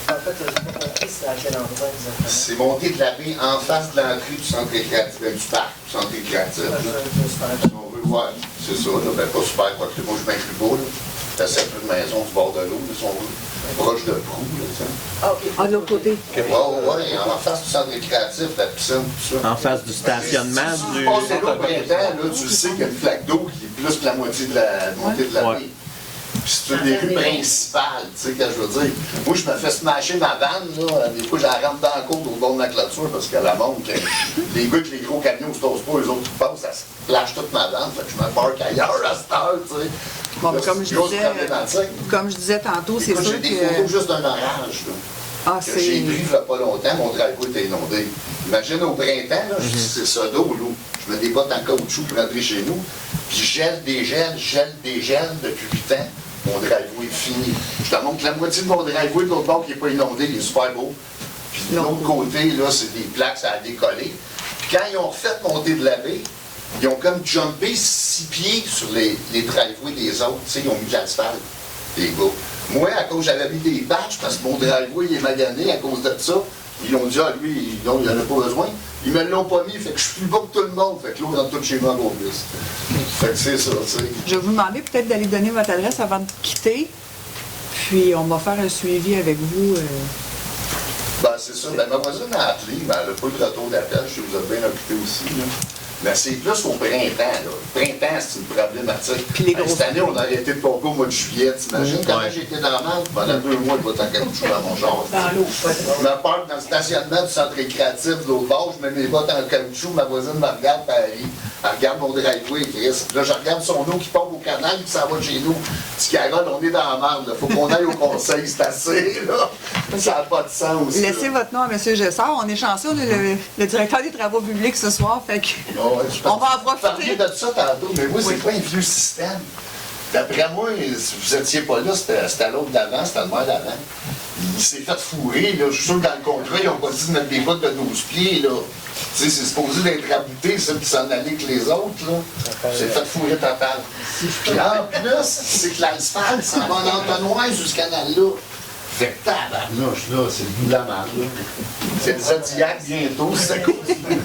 En fait, je n'ai pas compris c'est à quel endroit exactement. C'est monté de la baie en face de l'entrée du centre récréatif, du parc, du centre récréatif. Je veux juste faire Si on veut voir, c'est ça, là, ben pas super, quoi que moi je m'inclus pas, là. C'est assez un peu de maison du bord de l'eau, là, si on veut. Proche de Prou, là, tu sais. Ah, OK. Ah, de l'autre côté. Ouais, en face du centre récréatif, la piscine, tout ça. En face du stationnement Si tu du... passes là au printemps, là, tu sais qu'il y a une flaque d'eau qui est plus que la moitié de la montée de la Ouais. baie. Puis c'est une des rues principales, tu sais, que je veux dire. Moi, je me fais smasher ma vanne, là. Des fois, je la rentre dans la cour au bord de la clôture parce qu'elle montre que les gars avec les gros camions ne se posent pas, eux autres qui passent, ça se plage toute ma vanne. Fait que je me parque ailleurs à cette heure, tu sais. Bon, Là, comme c'est je une grosse disais, problématique. comme je disais tantôt, c'est Écoute, sûr j'ai des photos que... juste d'un orage, là. Ah, Que j'ai pris c'est... il n'y a pas longtemps, mon driveway était inondé. Imagine au printemps, là, c'est ça d'eau, là. Je mets des bottes en caoutchouc pour rentrer chez nous, puis je gèle, dégèle depuis 8 ans. Mon driveway est fini. Je te montre la moitié de mon driveway de l'autre bord qui n'est pas inondé, il est super beau. Puis de l'autre côté, là, c'est des plaques, ça a décollé. Puis quand ils ont refait monter de la baie, ils ont comme jumpé 6 pieds sur les driveways des autres. Tu sais, ils ont mis de l'asphalte, les gars. Moi, à cause j'avais mis des patchs, parce que mon driveway il est magané à cause de ça, ils ont dit, ah lui, non, il n'en a pas besoin. Ils me l'ont pas mis, fait que je suis plus bon que tout le monde. Fait que l'eau rentre tout chez moi encore plus. Fait que c'est ça, tu sais. Je vais vous demander peut-être d'aller donner votre adresse avant de quitter. Puis on va faire un suivi avec vous. Ben, c'est ça. Ben, ma voisine a appelé, mais elle n'a pas eu de retour d'appel. Je vous ai bien occupé aussi, là. Mais c'est plus au printemps, là. Le printemps, c'est une problématique. Puis les grosses cette année, on a arrêté de pomper au mois de juillet. T'imagines comment j'ai été dans la merde? Pendant 2 mois, je vais t'en caoutchouc dans mon genre. Dans l'eau. Je me parle dans le stationnement du centre récréatif de l'autre bord, je mets mes bottes en caoutchouc, ma voisine me regarde, puis elle regarde mon driveway, Chris. Puis là, je regarde son eau qui pompe au canal, puis ça va de chez nous. Petit Carole, on est dans la merde, là. Faut qu'on aille au conseil, c'est assez, là. Ça n'a pas de sens. Laissez votre nom à M. Gessard. On est chanceux, on est le directeur des travaux publics ce soir. Fait que on va en parler profiter. de ça tantôt, mais moi, c'est pas un vieux système. D'après moi, si vous n'étiez pas là, c'était l'autre d'avant, c'était le maire d'avant. Il s'est fait fourrer, là. Je suis sûr que dans le contrat, ils n'ont pas dit de mettre des bottes de 12 pieds, là. Tu sais, c'est supposé d'être rabouté, ça, puis s'en aller avec les autres, là. C'est fait fourrer total. Puis en plus, c'est que l'asphalte, ça va en entonnoir jusqu'à canal-là. Fait que tabarnouche, là, c'est le bout de la merde, là. C'est le Zodiac bientôt, si ça continue.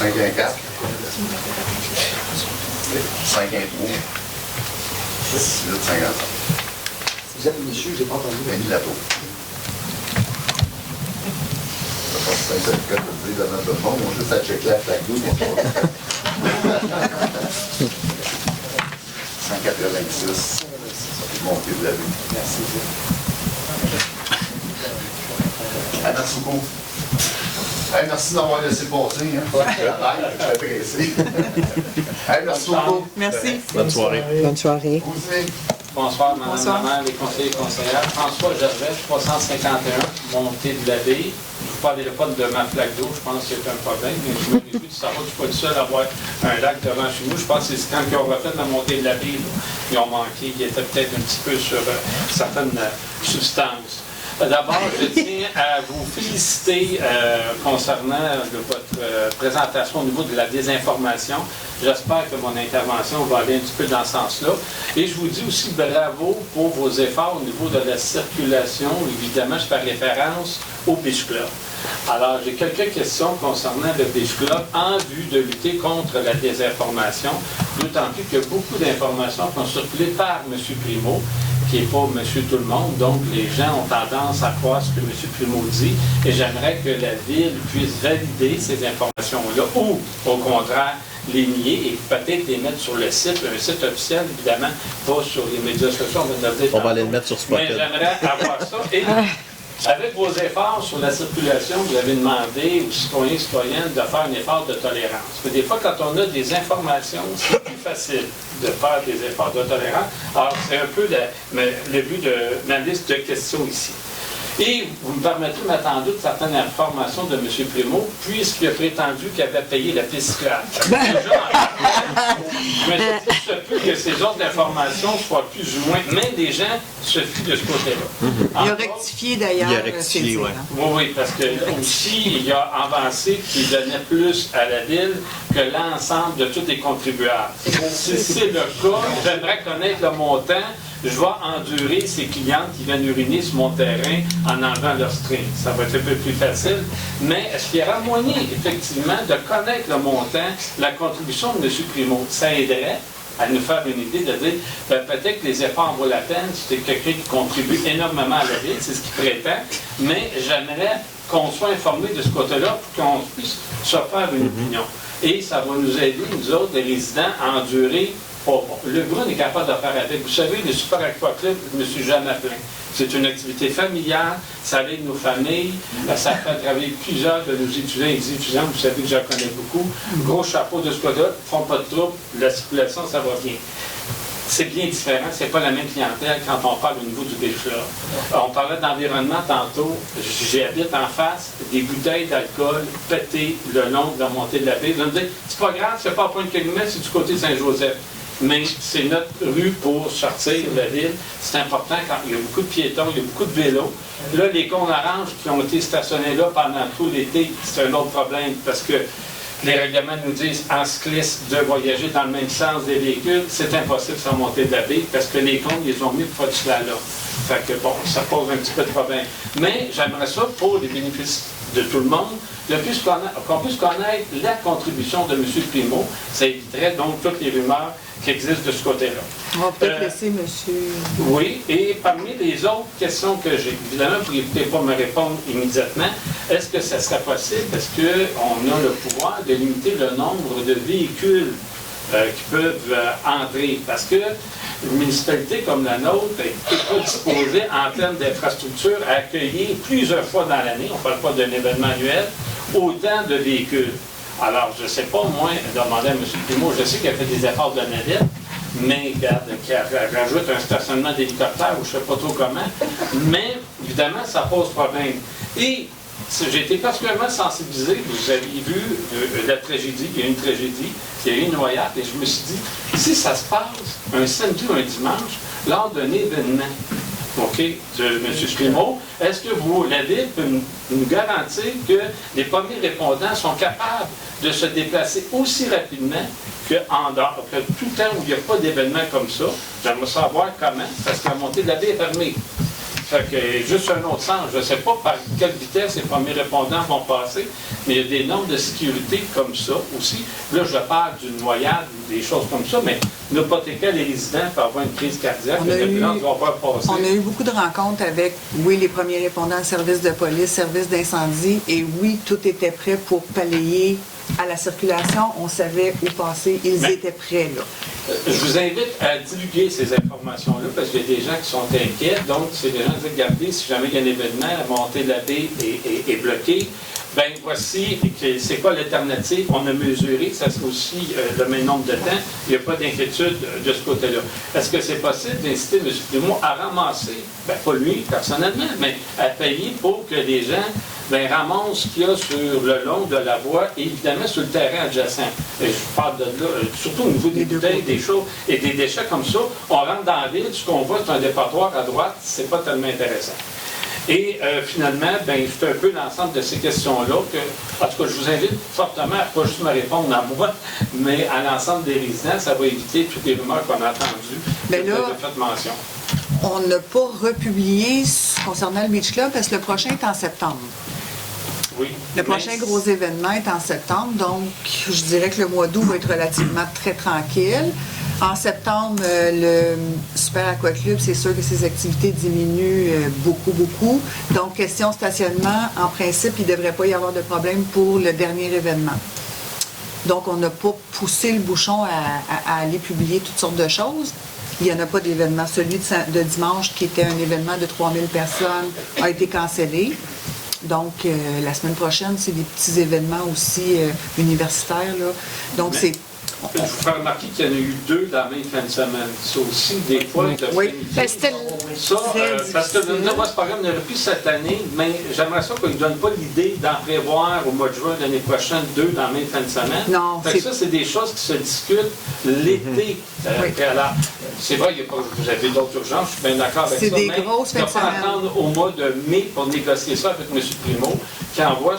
5-1-4. 5-1-3. 6-8-50. Vous êtes monsieur, j'ai pas entendu. Benny Lato. C'est un cas de dire devant tout le monde, on juste à checker la plaque d'eau, bonsoir. 186. Monter de la vue. Merci. Merci beaucoup. Hey, merci d'avoir laissé passer. Hein. Je suis pressé. Hey, merci beaucoup. Merci. Bonne soirée. Bonne soirée. Vous aussi. Bonsoir, Madame Bonsoir. la maire, les conseillers et conseillères. François Gervais, 351, montée de l'Abbé. Je vous parlerai pas de ma flaque d'eau, je pense que c'est un problème, mais je me réjouis de savoir que je ne suis pas le seul à avoir un lac devant chez nous. Je pense que c'est quand ils ont refait la montée de l'Abbé, ils ont manqué, ils étaient peut-être un petit peu sur certaines substances. D'abord, je tiens à vous féliciter concernant votre présentation au niveau de la désinformation. J'espère que mon intervention va aller un petit peu dans ce sens-là. Et je vous dis aussi bravo pour vos efforts au niveau de la circulation. Évidemment, je fais référence au Beach Club. Alors, j'ai quelques questions concernant le Beach Club en vue de lutter contre la désinformation, d'autant plus qu'il y a beaucoup d'informations qui ont circulé par M. Primo, qui n'est pas Monsieur Tout-le-Monde, donc les gens ont tendance à croire ce que M. Primo dit, et j'aimerais que la Ville puisse valider ces informations-là, ou au contraire, les nier et peut-être les mettre sur le site, un site officiel, évidemment, pas sur les médias sociaux, On va aller le mettre sur Spotted. mais j'aimerais avoir ça. Et avec vos efforts sur la circulation, vous avez demandé aux citoyens et citoyennes de faire un effort de tolérance. Mais des fois, quand on a des informations, c'est plus facile de faire des efforts de tolérance. Alors, c'est un peu le but de ma liste de questions ici. Et vous me permettrez de mettre en doute certaines informations de M. Primo, puisqu'il a prétendu qu'il avait payé la piste cyclable. Mais il se peut que ces autres informations soient plus ou moins, même des gens se fient de ce côté-là. Il a rectifié d'ailleurs. Il a rectifié, c'est le ouais. dire, hein. Oui, oui, parce que là aussi, il a avancé qu'il donnait plus à la Ville que l'ensemble de tous les contribuables. Si c'est le cas, j'aimerais connaître le montant. Je vais endurer ces clientes qui viennent uriner sur mon terrain en enlevant leur string. Ça va être un peu plus facile. Mais est-ce qu'il y aura moyen, effectivement, de connaître le montant, la contribution de M. Primo? Ça aiderait à nous faire une idée de dire, ben, peut-être que les efforts en vaut la peine, c'est quelqu'un qui contribue énormément à la Ville, c'est ce qu'il prétend, mais j'aimerais qu'on soit informé de ce côté-là pour qu'on puisse se faire une opinion. Et ça va nous aider, nous autres, les résidents, à endurer. Oh, bon, le Brun est capable de faire avec. Vous savez, le Super Aquaclub, je ne me suis jamais plaint. C'est une activité familiale, ça aide nos familles, ça fait travailler plusieurs de nos étudiants et des étudiantes, vous savez que j'en connais beaucoup. Gros chapeau de ce côté-là, ne font pas de trouble, la circulation, ça va bien. C'est bien différent, c'est pas la même clientèle quand on parle au niveau du Beach Club. On parlait d'environnement tantôt, j'habite en face, des bouteilles d'alcool pétées le long de la montée de la ville. Vous me dites, c'est pas grave, c'est pas à Pointe-Calumet, c'est du côté de Saint-Joseph. Mais c'est notre rue pour sortir de la ville. C'est important quand il y a beaucoup de piétons, il y a beaucoup de vélos. Là, les cônes oranges qui ont été stationnés là pendant tout l'été, c'est un autre problème parce que les règlements nous disent en cycliste de voyager dans le même sens des véhicules, c'est impossible sans monter de la baie parce que les comptes, ils les ont mis pour faire du slalom. Fait que bon, ça pose un petit peu de problème. Mais j'aimerais ça pour les bénéfices de tout le monde, qu'on puisse connaître la contribution de M. Primo. Ça éviterait donc toutes les rumeurs qui existent de ce côté-là. On va peut-être laisser monsieur... Oui, et parmi les autres questions que j'ai, évidemment, vous ne pouvez pas me répondre immédiatement, est-ce que ça serait possible, parce qu'on a le pouvoir de limiter le nombre de véhicules qui peuvent entrer? Parce que une municipalité comme la nôtre n'est pas disposée en termes d'infrastructure à accueillir plusieurs fois dans l'année, on ne parle pas d'un événement annuel, autant de véhicules. Alors, je ne sais pas, moi, demander à M. Primo, je sais qu'il a fait des efforts de la navette, mais qui rajoute un stationnement d'hélicoptère ou je ne sais pas trop comment. Mais, évidemment, ça pose problème. Et j'ai été particulièrement sensibilisé. Vous avez vu la tragédie, il y a eu une tragédie, il y a eu une noyade, et je me suis dit, si ça se passe un samedi ou un dimanche, lors d'un événement, OK, de M. Primo, est-ce que la Ville peut nous garantir que les premiers répondants sont capables de se déplacer aussi rapidement que tout temps où il n'y a pas d'événement comme ça? J'aimerais savoir comment, parce que la montée de la baie est fermée. Fait que, juste un autre sens, je ne sais pas par quelle vitesse les premiers répondants vont passer, mais il y a des normes de sécurité comme ça aussi. Là, je parle d'une noyade ou des choses comme ça, mais n'importe quel résident peut avoir une crise cardiaque, l'ambulance va pas passer. On a eu beaucoup de rencontres avec, oui, les premiers répondants, service de police, service d'incendie, et oui, tout était prêt pour balayer à la circulation. On savait où passer, ils étaient prêts, là. Je vous invite à divulguer ces informations-là parce qu'il y a des gens qui sont inquiets. Donc, c'est des gens qui disent, regardez, si jamais il y a un événement, la montée de la baie est bloquée. Bien, voici, c'est quoi l'alternative? On a mesuré, ça c'est aussi le même nombre de temps. Il n'y a pas d'inquiétude de ce côté-là. Est-ce que c'est possible d'inciter M. Primo à ramasser, bien, pas lui personnellement, mais à payer pour que les gens ramassent ce qu'il y a sur le long de la voie et évidemment sur le terrain adjacent. Et je parle de là, surtout au niveau des bouteilles, des choses et des déchets comme ça. On rentre dans la ville, ce qu'on voit, c'est un dépotoir à droite, c'est pas tellement intéressant. Et finalement, c'est un peu l'ensemble de ces questions-là que, en tout cas, je vous invite fortement à pas juste me répondre à moi, mais à l'ensemble des résidents. Ça va éviter toutes les rumeurs qu'on a entendues. Mais là, vous avez fait mention. On n'a pas republié concernant le Beach Club parce que le prochain est en septembre. Oui. Le prochain gros événement est en septembre, donc je dirais que le mois d'août va être relativement très tranquille. En septembre, le Super Aqua Club, c'est sûr que ses activités diminuent beaucoup, beaucoup. Donc, question stationnement, en principe, il ne devrait pas y avoir de problème pour le dernier événement. Donc, on n'a pas poussé le bouchon à aller publier toutes sortes de choses. Il n'y en a pas d'événement. Celui de dimanche, qui était un événement de 3000 personnes, a été cancellé. Donc, la semaine prochaine, c'est des petits événements aussi universitaires, là. Donc, c'est... Je vous fais remarquer qu'il y en a eu 2 dans la même fin de semaine. Ça aussi, des fois, oui. Parce que là, moi, c'est pas grave, on n'aurait plus cette année, mais j'aimerais ça qu'on ne donne pas l'idée d'en prévoir au mois de juin de l'année prochaine 2 dans la même fin de semaine. Non, ça, c'est des choses qui se discutent l'été. C'est vrai, vous avez d'autres urgences, je suis bien d'accord avec ça. C'est des grosses fins de semaine. On ne pas attendre au mois de mai pour négocier ça avec M. Primo, qui envoie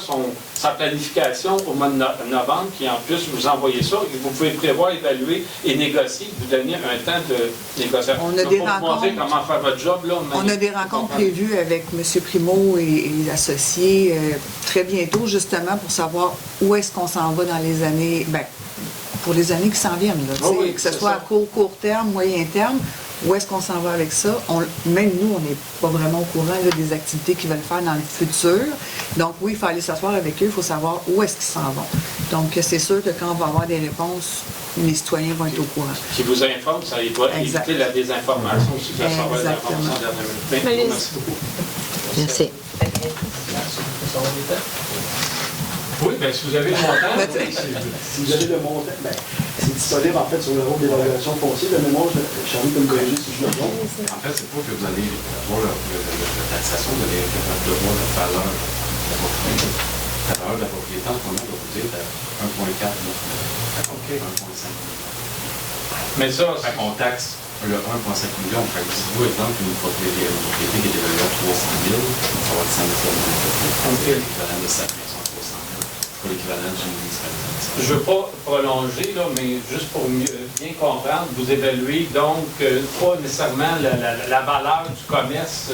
sa planification au mois de novembre, qui en plus vous envoyez ça, et vous pouvez prévoir, évaluer et négocier, vous donner un temps de négociation. On a des rencontres. Vous montrer comment faire votre job, là. On a des rencontres prévues avec M. Primo et les associés très bientôt, justement, pour savoir où est-ce qu'on s'en va dans les années, pour les années qui s'en viennent, là, oui, que ce soit à court terme, moyen terme. Où est-ce qu'on s'en va avec ça? Même nous, on n'est pas vraiment au courant là, des activités qu'ils veulent faire dans le futur. Donc oui, il faut aller s'asseoir avec eux, il faut savoir où est-ce qu'ils s'en vont. Donc c'est sûr que quand on va avoir des réponses, les citoyens vont être au courant. Qui vous informe, ça va éviter la désinformation aussi, de savoir les informations en dernière minute. Merci beaucoup. Merci. Oui, bien, si vous avez le montant, si vous avez le montant, c'est disponible en fait sur le rôle d'évaluation foncière. De mémoire, Charlie peut me corriger si je me trompe. En fait, c'est pas que vous allez avoir la taxation, vous allez devoir la valeur de la propriété. La valeur de la propriété, en ce moment, va vous dire 1,4 à peu près 1,5 million. Mais ça, on taxe le 1,5 million. Fait que si vous, exemple, une propriété qui est évaluée à 300 000, ça va être 5 fois moins. C'est l'équivalent de 7 000, 300 000. pas l'équivalent d'une municipalité. Je ne veux pas prolonger, là, mais juste pour bien comprendre, vous évaluez donc pas nécessairement la valeur du commerce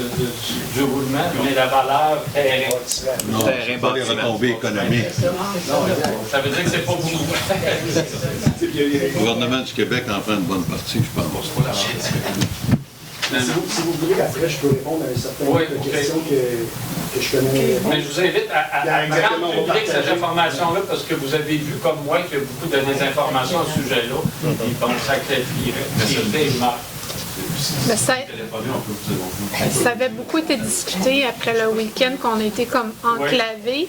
du roulement, mais la valeur terrain. Non, c'est pas les retombées économiques. Ça veut dire que c'est pas beaucoup. Le gouvernement du Québec en prend une bonne partie, je pense. Si vous voulez, après, je peux répondre à certaines questions que je connais. Mais je vous invite à rendre public cette information-là parce que vous avez vu comme moi qu'il y a beaucoup de désinformation à ce sujet-là. Et bon, ça clarifierait. Mais ça avait beaucoup été discuté après le week-end qu'on a été comme enclavés.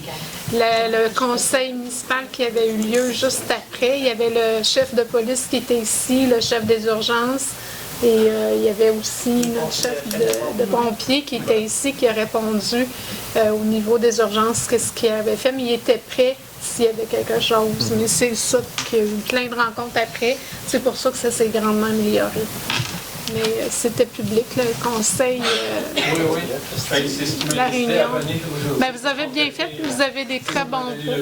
Le conseil municipal qui avait eu lieu juste après, il y avait le chef de police qui était ici, le chef des urgences. Et il y avait aussi notre chef de pompiers qui était ici, qui a répondu au niveau des urgences, qu'est-ce qu'il avait fait, mais il était prêt s'il y avait quelque chose. Mais c'est ça qu'il y a eu plein de rencontres après. C'est pour ça que ça s'est grandement amélioré. Mais c'était public, le conseil, la réunion. Ben, vous avez bien fait, vous avez des très bons points.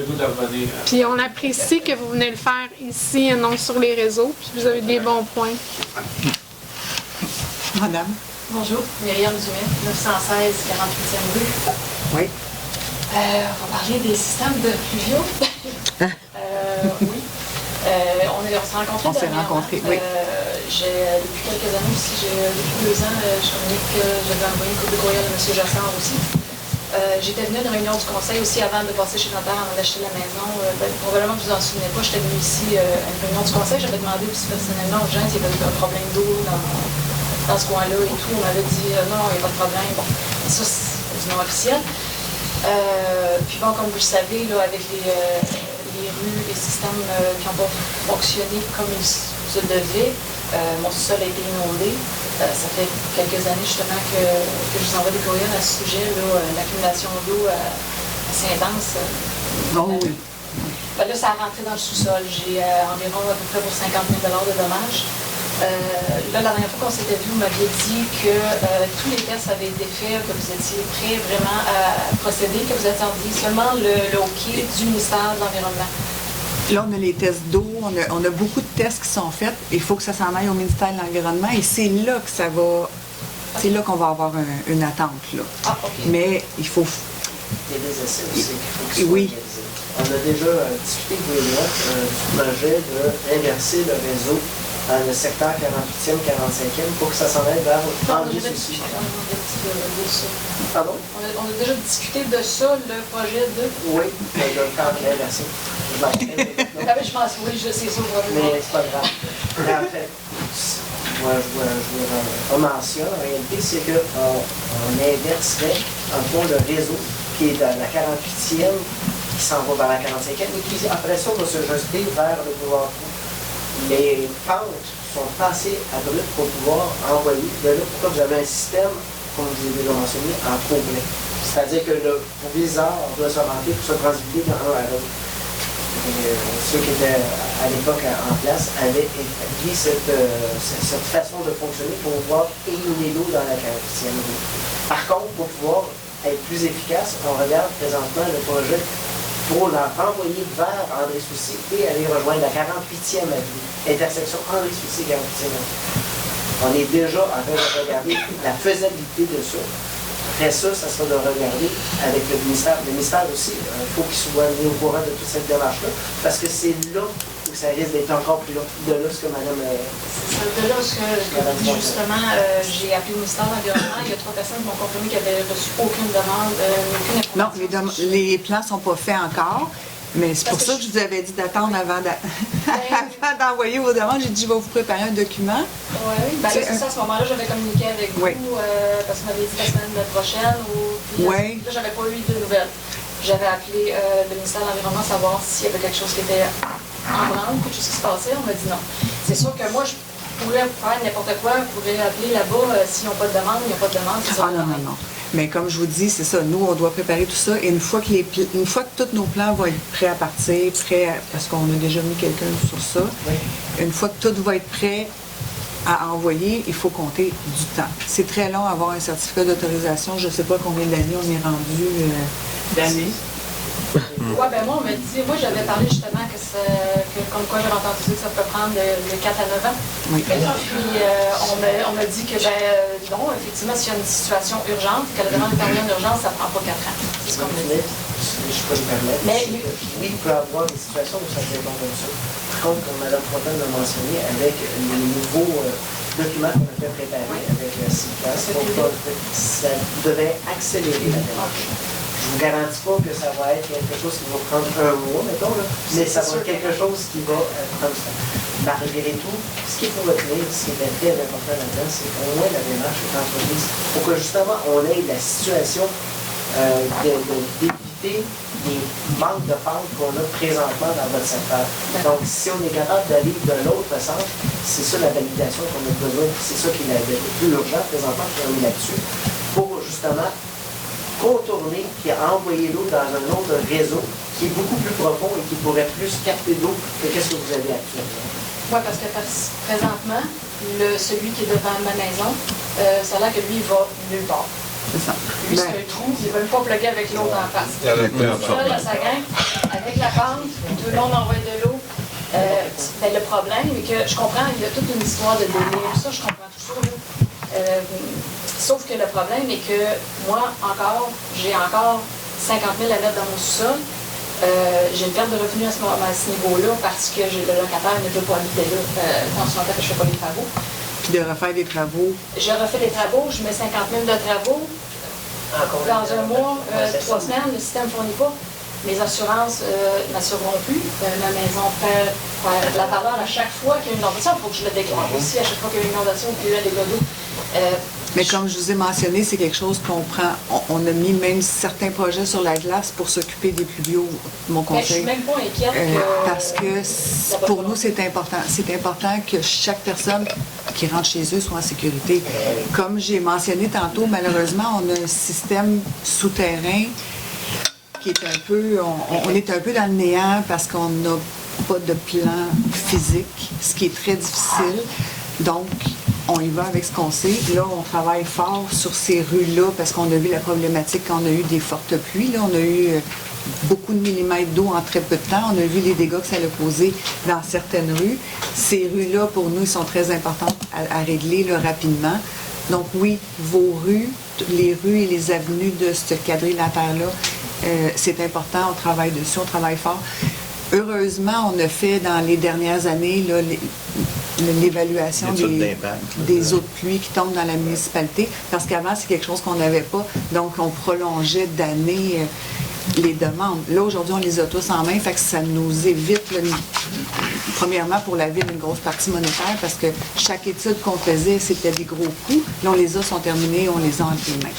Puis on apprécie que vous venez le faire ici et non sur les réseaux. Puis vous avez des bons points. Madame. Bonjour, Myriam Dumais, 916 48e rue. Oui. On va parler des systèmes de pluviaux. Oui. On s'est rencontrés. Oui. Depuis quelques années aussi, depuis 2 ans, j'avais envoyé une couple de courriel à M. Jassard aussi. J'étais venue à une réunion du conseil aussi avant de passer chez Notaire, avant d'acheter la maison. Probablement que vous vous en souvenez pas, j'étais venue ici à une réunion du conseil. J'avais demandé aussi personnellement aux gens s'il y avait un problème d'eau dans ce coin-là et tout. On m'avait dit non, il n'y a pas de problème. Bon, ça, c'est du non officiel. Puis bon, comme vous le savez, là, avec les rues, les systèmes qui n'ont pas fonctionné comme ils se devaient, mon sous-sol a été inondé. Ça fait quelques années justement que je vous envoie des courriels à ce sujet, l'accumulation d'eau assez intense. Oh oui. Là, ça a rentré dans le sous-sol. J'ai environ à peu près pour 50 000 $ de dommages. Là, la dernière fois qu'on s'était vu, vous m'aviez dit que tous les tests avaient été faits, que vous étiez prêts vraiment à procéder, que vous attendiez seulement le OK du ministère de l'Environnement. Là, on a les tests d'eau, on a beaucoup de tests qui sont faits. Il faut que ça s'en aille au ministère de l'Environnement et c'est là que ça va. C'est là qu'on va avoir une attente. Là. Ah, OK. Mais il faut. Il y a des essais aussi qu'il faut Oui. On a déjà discuté avec vous du projet d'inverser le réseau dans le secteur 48e, 45e pour que ça s'en aille vers André Soucy. Pardon? On a déjà discuté de ça, le projet de... Oui, mais je vais le faire inverser. Je pense que oui, c'est sûr. Mais c'est pas grave. Mais en fait, je vous mentionne, en réalité, c'est qu'on inverserait, en fond, le réseau qui est dans la 48e, qui s'en va vers la 45e, et qui, après ça, va se jeter vers le boulevard. Les pentes sont assez abruptes pour pouvoir envoyer. De là, pourquoi vous avez un système, comme je l'ai déjà mentionné, en progrès. C'est-à-dire que le proviseur doit se remplir pour se transiter d'un à l'autre. Ceux qui étaient à l'époque en place avaient établi cette façon de fonctionner pour pouvoir éliminer l'eau dans la 48e rue. Par contre, pour pouvoir être plus efficace, on regarde présentement le projet pour l'envoyer vers André Soucy et aller rejoindre la 48e avenue, intersection André Soucy 48e avenue. On est déjà en train de regarder la faisabilité de ça. Après ça, ça sera de regarder avec le ministère. Le ministère aussi, il faut qu'il soit mis au courant de toute cette démarche-là, parce que c'est là où ça risque d'être encore plus long. De là, ce que Mme... De là, ce que justement, j'ai appelé le ministère de l'Environnement. Il y a 3 personnes qui m'ont confirmé qu'ils n'avaient reçu aucune demande, aucune information. Non, les plans ne sont pas faits encore. Mais c'est pour ça que je vous avais dit d'attendre avant d'envoyer vos demandes. J'ai dit, je vais vous préparer un document. Oui, bien c'est ça, à ce moment-là, j'avais communiqué avec vous, parce que vous m'avez dit la semaine prochaine, Oui. Là, j'avais pas eu de nouvelles. J'avais appelé le ministère de l'Environnement savoir s'il y avait quelque chose qui était en branle, quelque chose qui se passait. On m'a dit non. C'est sûr que moi, je pourrais faire n'importe quoi, je pourrais appeler là-bas, s'ils n'ont pas de demande, il n'y a pas de demande. Non. Mais comme je vous dis, c'est ça, nous, on doit préparer tout ça. Et une fois que tous nos plans vont être prêts à partir, parce qu'on a déjà mis quelqu'un sur ça, une fois que tout va être prêt à envoyer, il faut compter du temps. C'est très long avoir un certificat d'autorisation. Je ne sais pas combien d'années on est rendu. D'années? Oui, ben moi, on m'a dit, moi j'avais parlé justement comme quoi j'avais entendu dire que ça peut prendre de 4 à 9 ans. Oui. Puis on m'a dit que, non, effectivement, s'il y a une situation urgente, que la demande est parvenue en urgence, ça ne prend pas 4 ans. C'est ce qu'on me dit. Je peux me permettre. Mais oui, il peut y avoir des situations où ça peut être comme ça. Par contre, comme Mme Fontaine l'a mentionné, avec les nouveaux documents qu'on a fait préparer avec CICAS, ça devrait accélérer la démarche. Je ne vous garantis pas que ça va être quelque chose qui va prendre un mois, mettons, là, mais ça va être quelque chose qui va prendre du temps. Malgré tout, ce qu'il faut retenir, ce qui est très important là-dedans, c'est qu'au moins la démarche est entreprise pour que justement on ait la situation d'éviter les manques de pente qu'on a présentement dans votre secteur. Donc, si on est capable d'aller de l'autre sens, c'est ça la validation qu'on a besoin, c'est ça qui est le plus urgent présentement, puis on est là-dessus, pour justement contourner et envoyer l'eau dans un autre réseau qui est beaucoup plus profond et qui pourrait plus capter d'eau que ce que vous avez actuellement. Oui, parce que présentement, celui qui est devant ma maison, ça a l'air que lui, il va nulle part. C'est ça. Lui, c'est un trou, il ne veut pas plugger avec l'autre en face. Ça, dans sa gang, avec la pente, tout le monde envoie de l'eau. Le problème est que, je comprends, il y a toute une histoire de délai, ça, je comprends tout ça. Sauf que le problème est que moi, j'ai encore 50 000 à mettre dans mon sous-sol. J'ai une perte de revenus à ce niveau-là parce que le locataire ne peut pas habiter là en ce moment que je ne fais pas les travaux. Puis de refaire des travaux. Je refais des travaux, je mets 50 000 de travaux. Dans un mois, 3 semaines, le système ne fournit pas. Mes assurances n'assureront plus. Ma maison perd la valeur à chaque fois qu'il y a une inondation. Il faut que je le déclare aussi à chaque fois qu'il y a une inondation ou qu'il y a des dégâts d'eau. Mais comme je vous ai mentionné, c'est quelque chose qu'on prend. On a mis même certains projets sur la glace pour s'occuper des pluviaux, mon conseil. Je ne suis même pas inquiète. Parce que pour nous, c'est important. C'est important que chaque personne qui rentre chez eux soit en sécurité. Comme j'ai mentionné tantôt, malheureusement, on a un système souterrain qui est un peu... On est un peu dans le néant parce qu'on n'a pas de plan physique, ce qui est très difficile. Donc, on y va avec ce qu'on sait. Là, on travaille fort sur ces rues-là parce qu'on a vu la problématique quand on a eu des fortes pluies. Là, on a eu beaucoup de millimètres d'eau en très peu de temps. On a vu les dégâts que ça a causé dans certaines rues. Ces rues-là, pour nous, sont très importantes à régler là, rapidement. Donc oui, vos rues, les rues et les avenues de ce quadrilatère-là, c'est important. On travaille dessus, on travaille fort. Heureusement, on a fait dans les dernières années là, l'évaluation des eaux de pluie qui tombent dans la municipalité, parce qu'avant, c'est quelque chose qu'on n'avait pas. Donc, on prolongeait d'années les demandes. Là, aujourd'hui, on les a tous en main, fait que ça nous évite, là, premièrement, pour la ville, une grosse partie monétaire, parce que chaque étude qu'on faisait, c'était des gros coûts. Là, on les a, sont terminés, on les a entre les mains.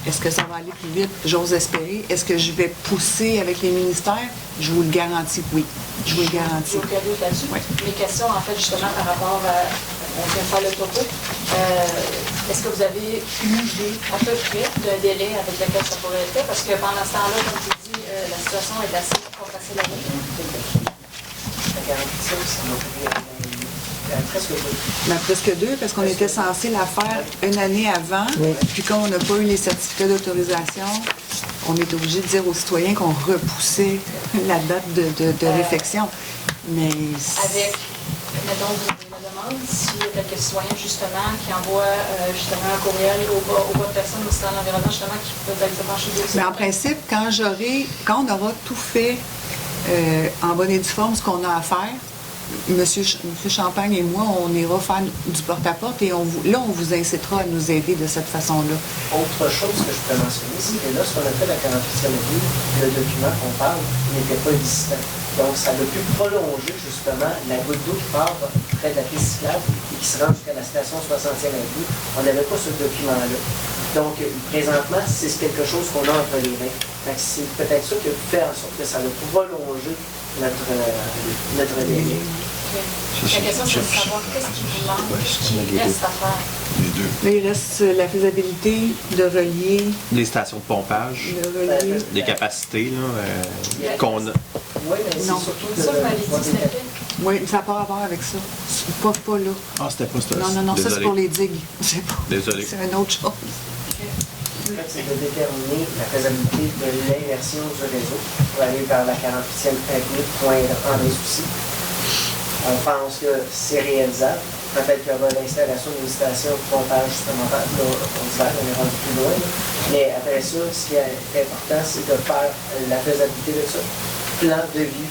Est-ce que ça va aller plus vite? J'ose espérer. Est-ce que je vais pousser avec les ministères? Je vous le garantis, oui. Je vous le garantis. Aucun doute là-dessus. Oui. Mes questions, en fait, justement, par rapport à... On vient de faire le topo. Est-ce que vous avez une idée, à peu près, d'un délai avec lequel ça pourrait être fait? Parce que pendant ce temps-là, comme tu dis, la situation est assez facile à vivre. La garantie, ça m'a pris presque 2. Presque 2, parce qu'on était censé la faire une année avant. Oui. Puis comme on n'a pas eu les certificats d'autorisation, on est obligé de dire aux citoyens qu'on repoussait la date de réflexion. Mais avec, mettons, je me demande s'il y a quelques citoyens, justement, qui envoient justement un courriel aux bonnes personnes aussi dans l'environnement, justement, qui peuvent être penchés dessus. Mais en principe, quand on aura tout fait en bonne et due forme, ce qu'on a à faire, Monsieur Champagne et moi, on ira faire du porte-à-porte et on vous incitera à nous aider de cette façon-là. Autre chose que je pourrais mentionner, c'est que lorsqu'on a fait la 48e rue, le document qu'on parle n'était pas existant. Donc, ça a pu prolonger justement la goutte d'eau qui part près de la piste cyclable et qui se rend jusqu'à la station 60e rue. On n'avait pas ce document-là. Donc, présentement, c'est quelque chose qu'on a entre les mains. C'est peut-être ça qui a fait en sorte que ça a prolongé notre délai. La question, c'est de savoir qu'est-ce qui vous manque, qui reste à faire. Les deux. Là, il reste la faisabilité de relier. Les stations de pompage, les capacités là, qu'on a. Oui, mais c'est surtout ça, vous m'avez dit que c'était fait. Oui, ça n'a pas à voir avec ça. Pas là. Ah, c'était pas ça. Non, ça c'est pour les digues. Désolé. C'est une autre chose. c'est de déterminer la faisabilité de l'inversion du réseau pour aller vers la 48e avenue, point André Soucy. On pense que c'est réalisable. Je rappelle qu'il y aura l'installation d'une station de pompage supplémentaire. Là, on est rendu plus loin. Mais après ça, ce qui est important, c'est de faire la faisabilité de ça. Plan de vie,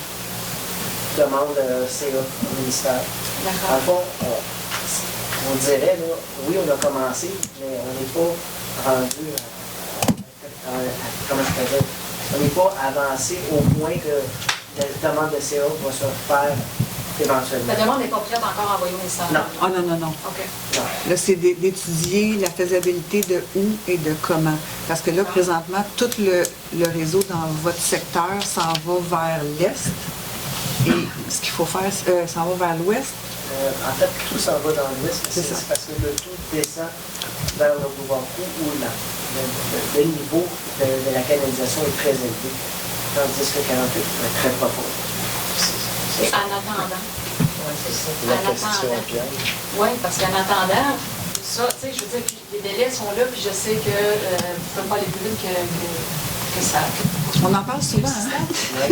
demande CA au ministère. En fond, on dirait, là, oui, on a commencé, mais on n'est pas rendu, comment je peux dire, on n'est pas avancé au point que la demande de CA va se faire éventuellement. La demande n'est pas prête encore envoyée au ministère? Non. Ah non, non, non. OK. Là, c'est d'étudier la faisabilité de où et de comment. Parce que là, présentement, tout le réseau dans votre secteur s'en va vers l'est. Et ce qu'il faut faire, s'en va vers l'ouest. En fait, tout s'en va dans l'ouest. C'est parce que le tout descend vers le boulevard Roux où le niveau de la canalisation est très élevé. Tandis que 48 est très profond. Et en attendant. Oui, c'est ça. La question à Pierre. Oui, parce qu'en attendant, ça, tu sais, je veux dire, puis les délais sont là, puis je sais que vous ne pouvez pas aller plus vite que ça. On en parle souvent, hein?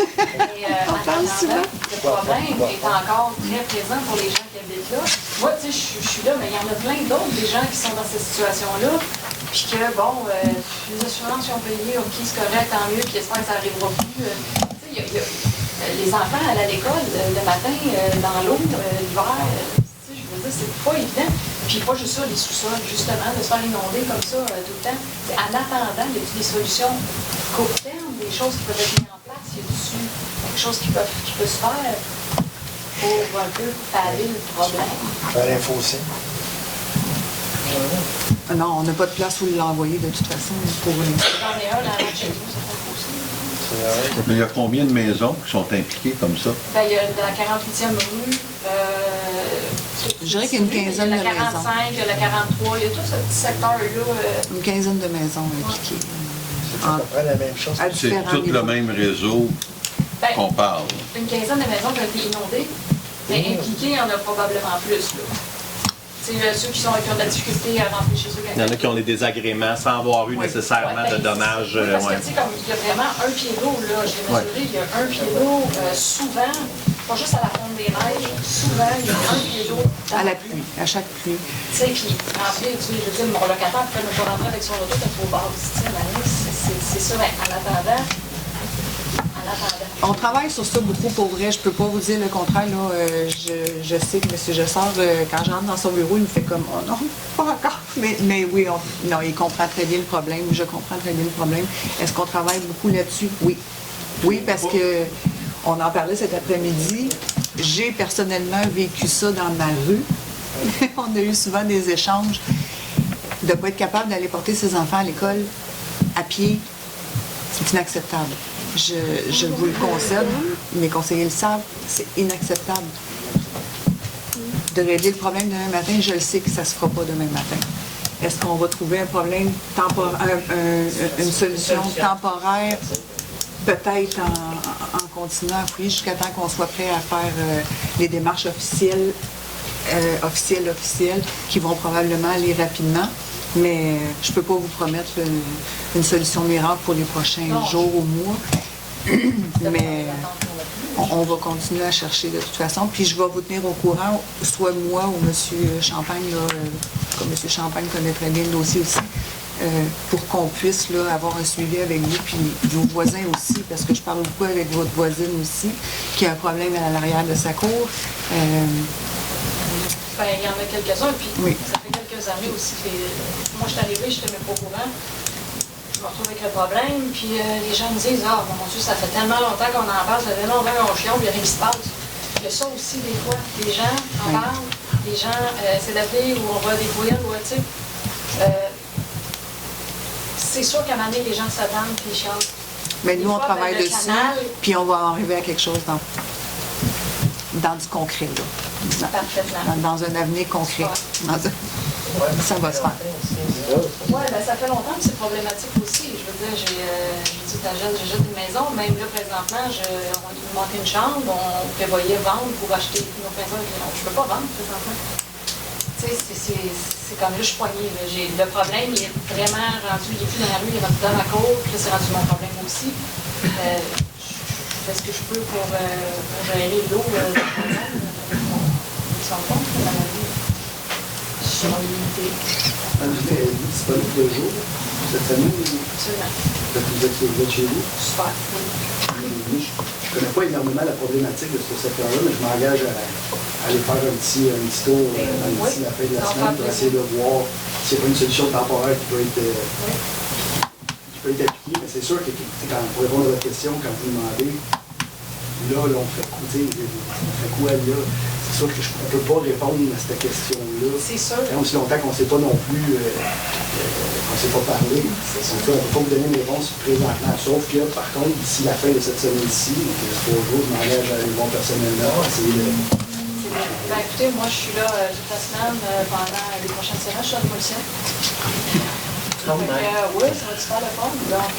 Mais on parle souvent. Le problème est encore très présent pour les gens qui habitent là. Moi, tu sais, je suis là, mais il y en a plein d'autres, des gens qui sont dans cette situation-là, puis que, bon, les assurances qui ont payé, OK, c'est correct, tant mieux, puis j'espère que ça n'arrivera plus. Tu sais, il y a les enfants allaient à l'école le matin, dans l'eau, l'hiver, je veux dire, c'est pas évident. Puis pas juste ça, les sous-sols, justement, de se faire inonder comme ça tout le temps. En attendant, il y a des solutions court terme, des choses qui peuvent être mises en place, il y a quelque chose qui peut se faire pour un peu pallier le problème. Faire un fossé. Non, on n'a pas de place où l'envoyer de toute façon. Pour J'en ai un dans la chez nous, ça fait aussi. Mais il y a combien de maisons qui sont impliquées comme ça? Ben, il y a la 48e rue, je dirais qu'il y a une quinzaine de la 45, maisons. il y a la 43, il y a tout ce petit secteur-là. Une quinzaine de maisons impliquées. C'est à peu près la même chose. C'est tout le même réseau qu'on parle. Une quinzaine de maisons qui ont été inondées, mais impliquées, il y en a probablement plus. C'est ceux qui ont de la difficulté à rentrer chez eux. Il y en a qui ont des désagréments sans avoir eu nécessairement de dommages. Parce que, tu sais, comme il y a vraiment un pied d'eau, là, j'ai mesuré, il y a un pied d'eau souvent, pas juste à la fonte des neiges, souvent, il y a un pied d'eau. À la pluie, à chaque pluie. Tu sais, puis rentrer, je veux dire, mon locataire peut ne pas rentrer avec son auto, t'as trop bas. Tu sais, c'est ça, mais en attendant. On travaille sur ça beaucoup pour vrai. Je peux pas vous dire le contraire. Là. Je sais que M. Gessard, quand je rentre dans son bureau, il me fait comme « Oh non, pas encore ». Mais oui, non, il comprend très bien le problème. Je comprends très bien le problème. Est-ce qu'on travaille beaucoup là-dessus? Oui. Oui, parce que on en parlait cet après-midi. J'ai personnellement vécu ça dans ma rue. On a eu souvent des échanges de ne pas être capable d'aller porter ses enfants à l'école à pied. C'est inacceptable. Je vous le concède, mes conseillers le savent, c'est inacceptable. De régler le problème demain matin, je le sais que ça ne se fera pas demain matin. Est-ce qu'on va trouver un problème temporaire, une solution temporaire, peut-être en continuant à fouiller jusqu'à temps qu'on soit prêt à faire les démarches officielles, qui vont probablement aller rapidement. Mais je ne peux pas vous promettre une solution miracle pour les prochains jours ou mois. Mais on va continuer à chercher de toute façon. Puis je vais vous tenir au courant, soit moi ou M. Champagne, là, comme M. Champagne connaît très bien le dossier aussi, pour qu'on puisse là, avoir un suivi avec vous, puis vos voisins aussi, parce que je parle beaucoup avec votre voisine aussi, qui a un problème à l'arrière de sa cour. Ben, il y en a quelques-uns, puis oui. Ça fait quelques années aussi que moi, je suis arrivée, je n'étais même pas au courant. Je me retrouve avec le problème, puis les gens me disent « Ah, mon Dieu, ça fait tellement longtemps qu'on en parle, ça fait longtemps qu'on chiale, il n'y a rien qui se passe. » Il y a ça aussi, des fois. Les gens en parlent, les gens essaient d'appeler, ou on voit des courriels, ou tu sais. C'est sûr qu'à un moment donné, les gens s'attendent, puis ils chialent. Mais nous, on travaille dessus, puis on va arriver à quelque chose dans du concret, là. Dans un avenir concret. Ça va se faire. Oui, ben, ça fait longtemps que c'est problématique aussi. Je veux dire, j'ai dit, j'achète une maison, même là, présentement, on nous manquait une chambre, on prévoyait vendre pour acheter nos maisons. Je ne peux pas vendre présentement. Tu sais, c'est comme là, je suis poignée. Là. Le problème, il est vraiment rendu, il est plus dans la rue, il est rendu dans ma cour, puis là, c'est rendu mon problème aussi. Je fais ce que je peux pour gérer l'eau dans la maison. Ils sont compte, dans la rue. Je suis limité. Vous êtes disponible de jour cette semaine? Absolument. Vous êtes chez vous? Super. Je ne connais pas énormément la problématique de ce secteur-là, mais je m'engage à aller faire un petit tour d'ici la fin de la semaine pour essayer de voir s'il n'y a pas une solution temporaire qui peut être appliquée. Mais c'est sûr que pour répondre à votre question, quand vous demandez, là, on fait quoi là? C'est sûr qu'on ne peut pas répondre à cette question-là. C'est sûr. Aussi longtemps qu'on ne sait pas non plus, on ne sait pas parler. On ne peut pas vous donner une réponse présentement. Sauf que, par contre, d'ici la fin de cette semaine-ci, donc 3 jours, je m'engage à aller voir personnellement, essayer de... Ben, écoutez, moi, je suis là toute la semaine pendant les prochaines semaines. Je suis à Démolition. Oui, ça va être super le fun. Donc,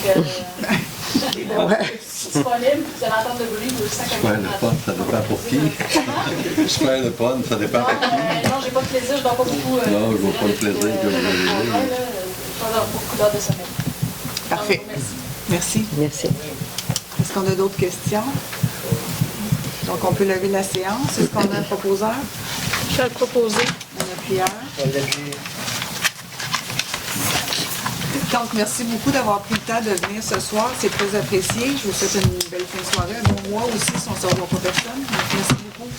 disponible. Vous allez entendre le bruit de 5 Super le fun, ça dépend pour qui. Super le fun, ça dépend pour qui. Non, j'ai pas de plaisir, je dors pas beaucoup. Non, je vois pas le plaisir que vous avez. Pas beaucoup d'heures de sommeil. Parfait. Merci. Merci. Est-ce qu'on a d'autres questions? Donc, on peut lever la séance. Est-ce qu'on a un proposeur? Je vais le proposer. On a Pierre. Donc, merci beaucoup d'avoir pris le temps de venir ce soir. C'est très apprécié. Je vous souhaite une belle fin de soirée. Un bon mois aussi, si on ne se revoit pas personne. Donc, merci beaucoup.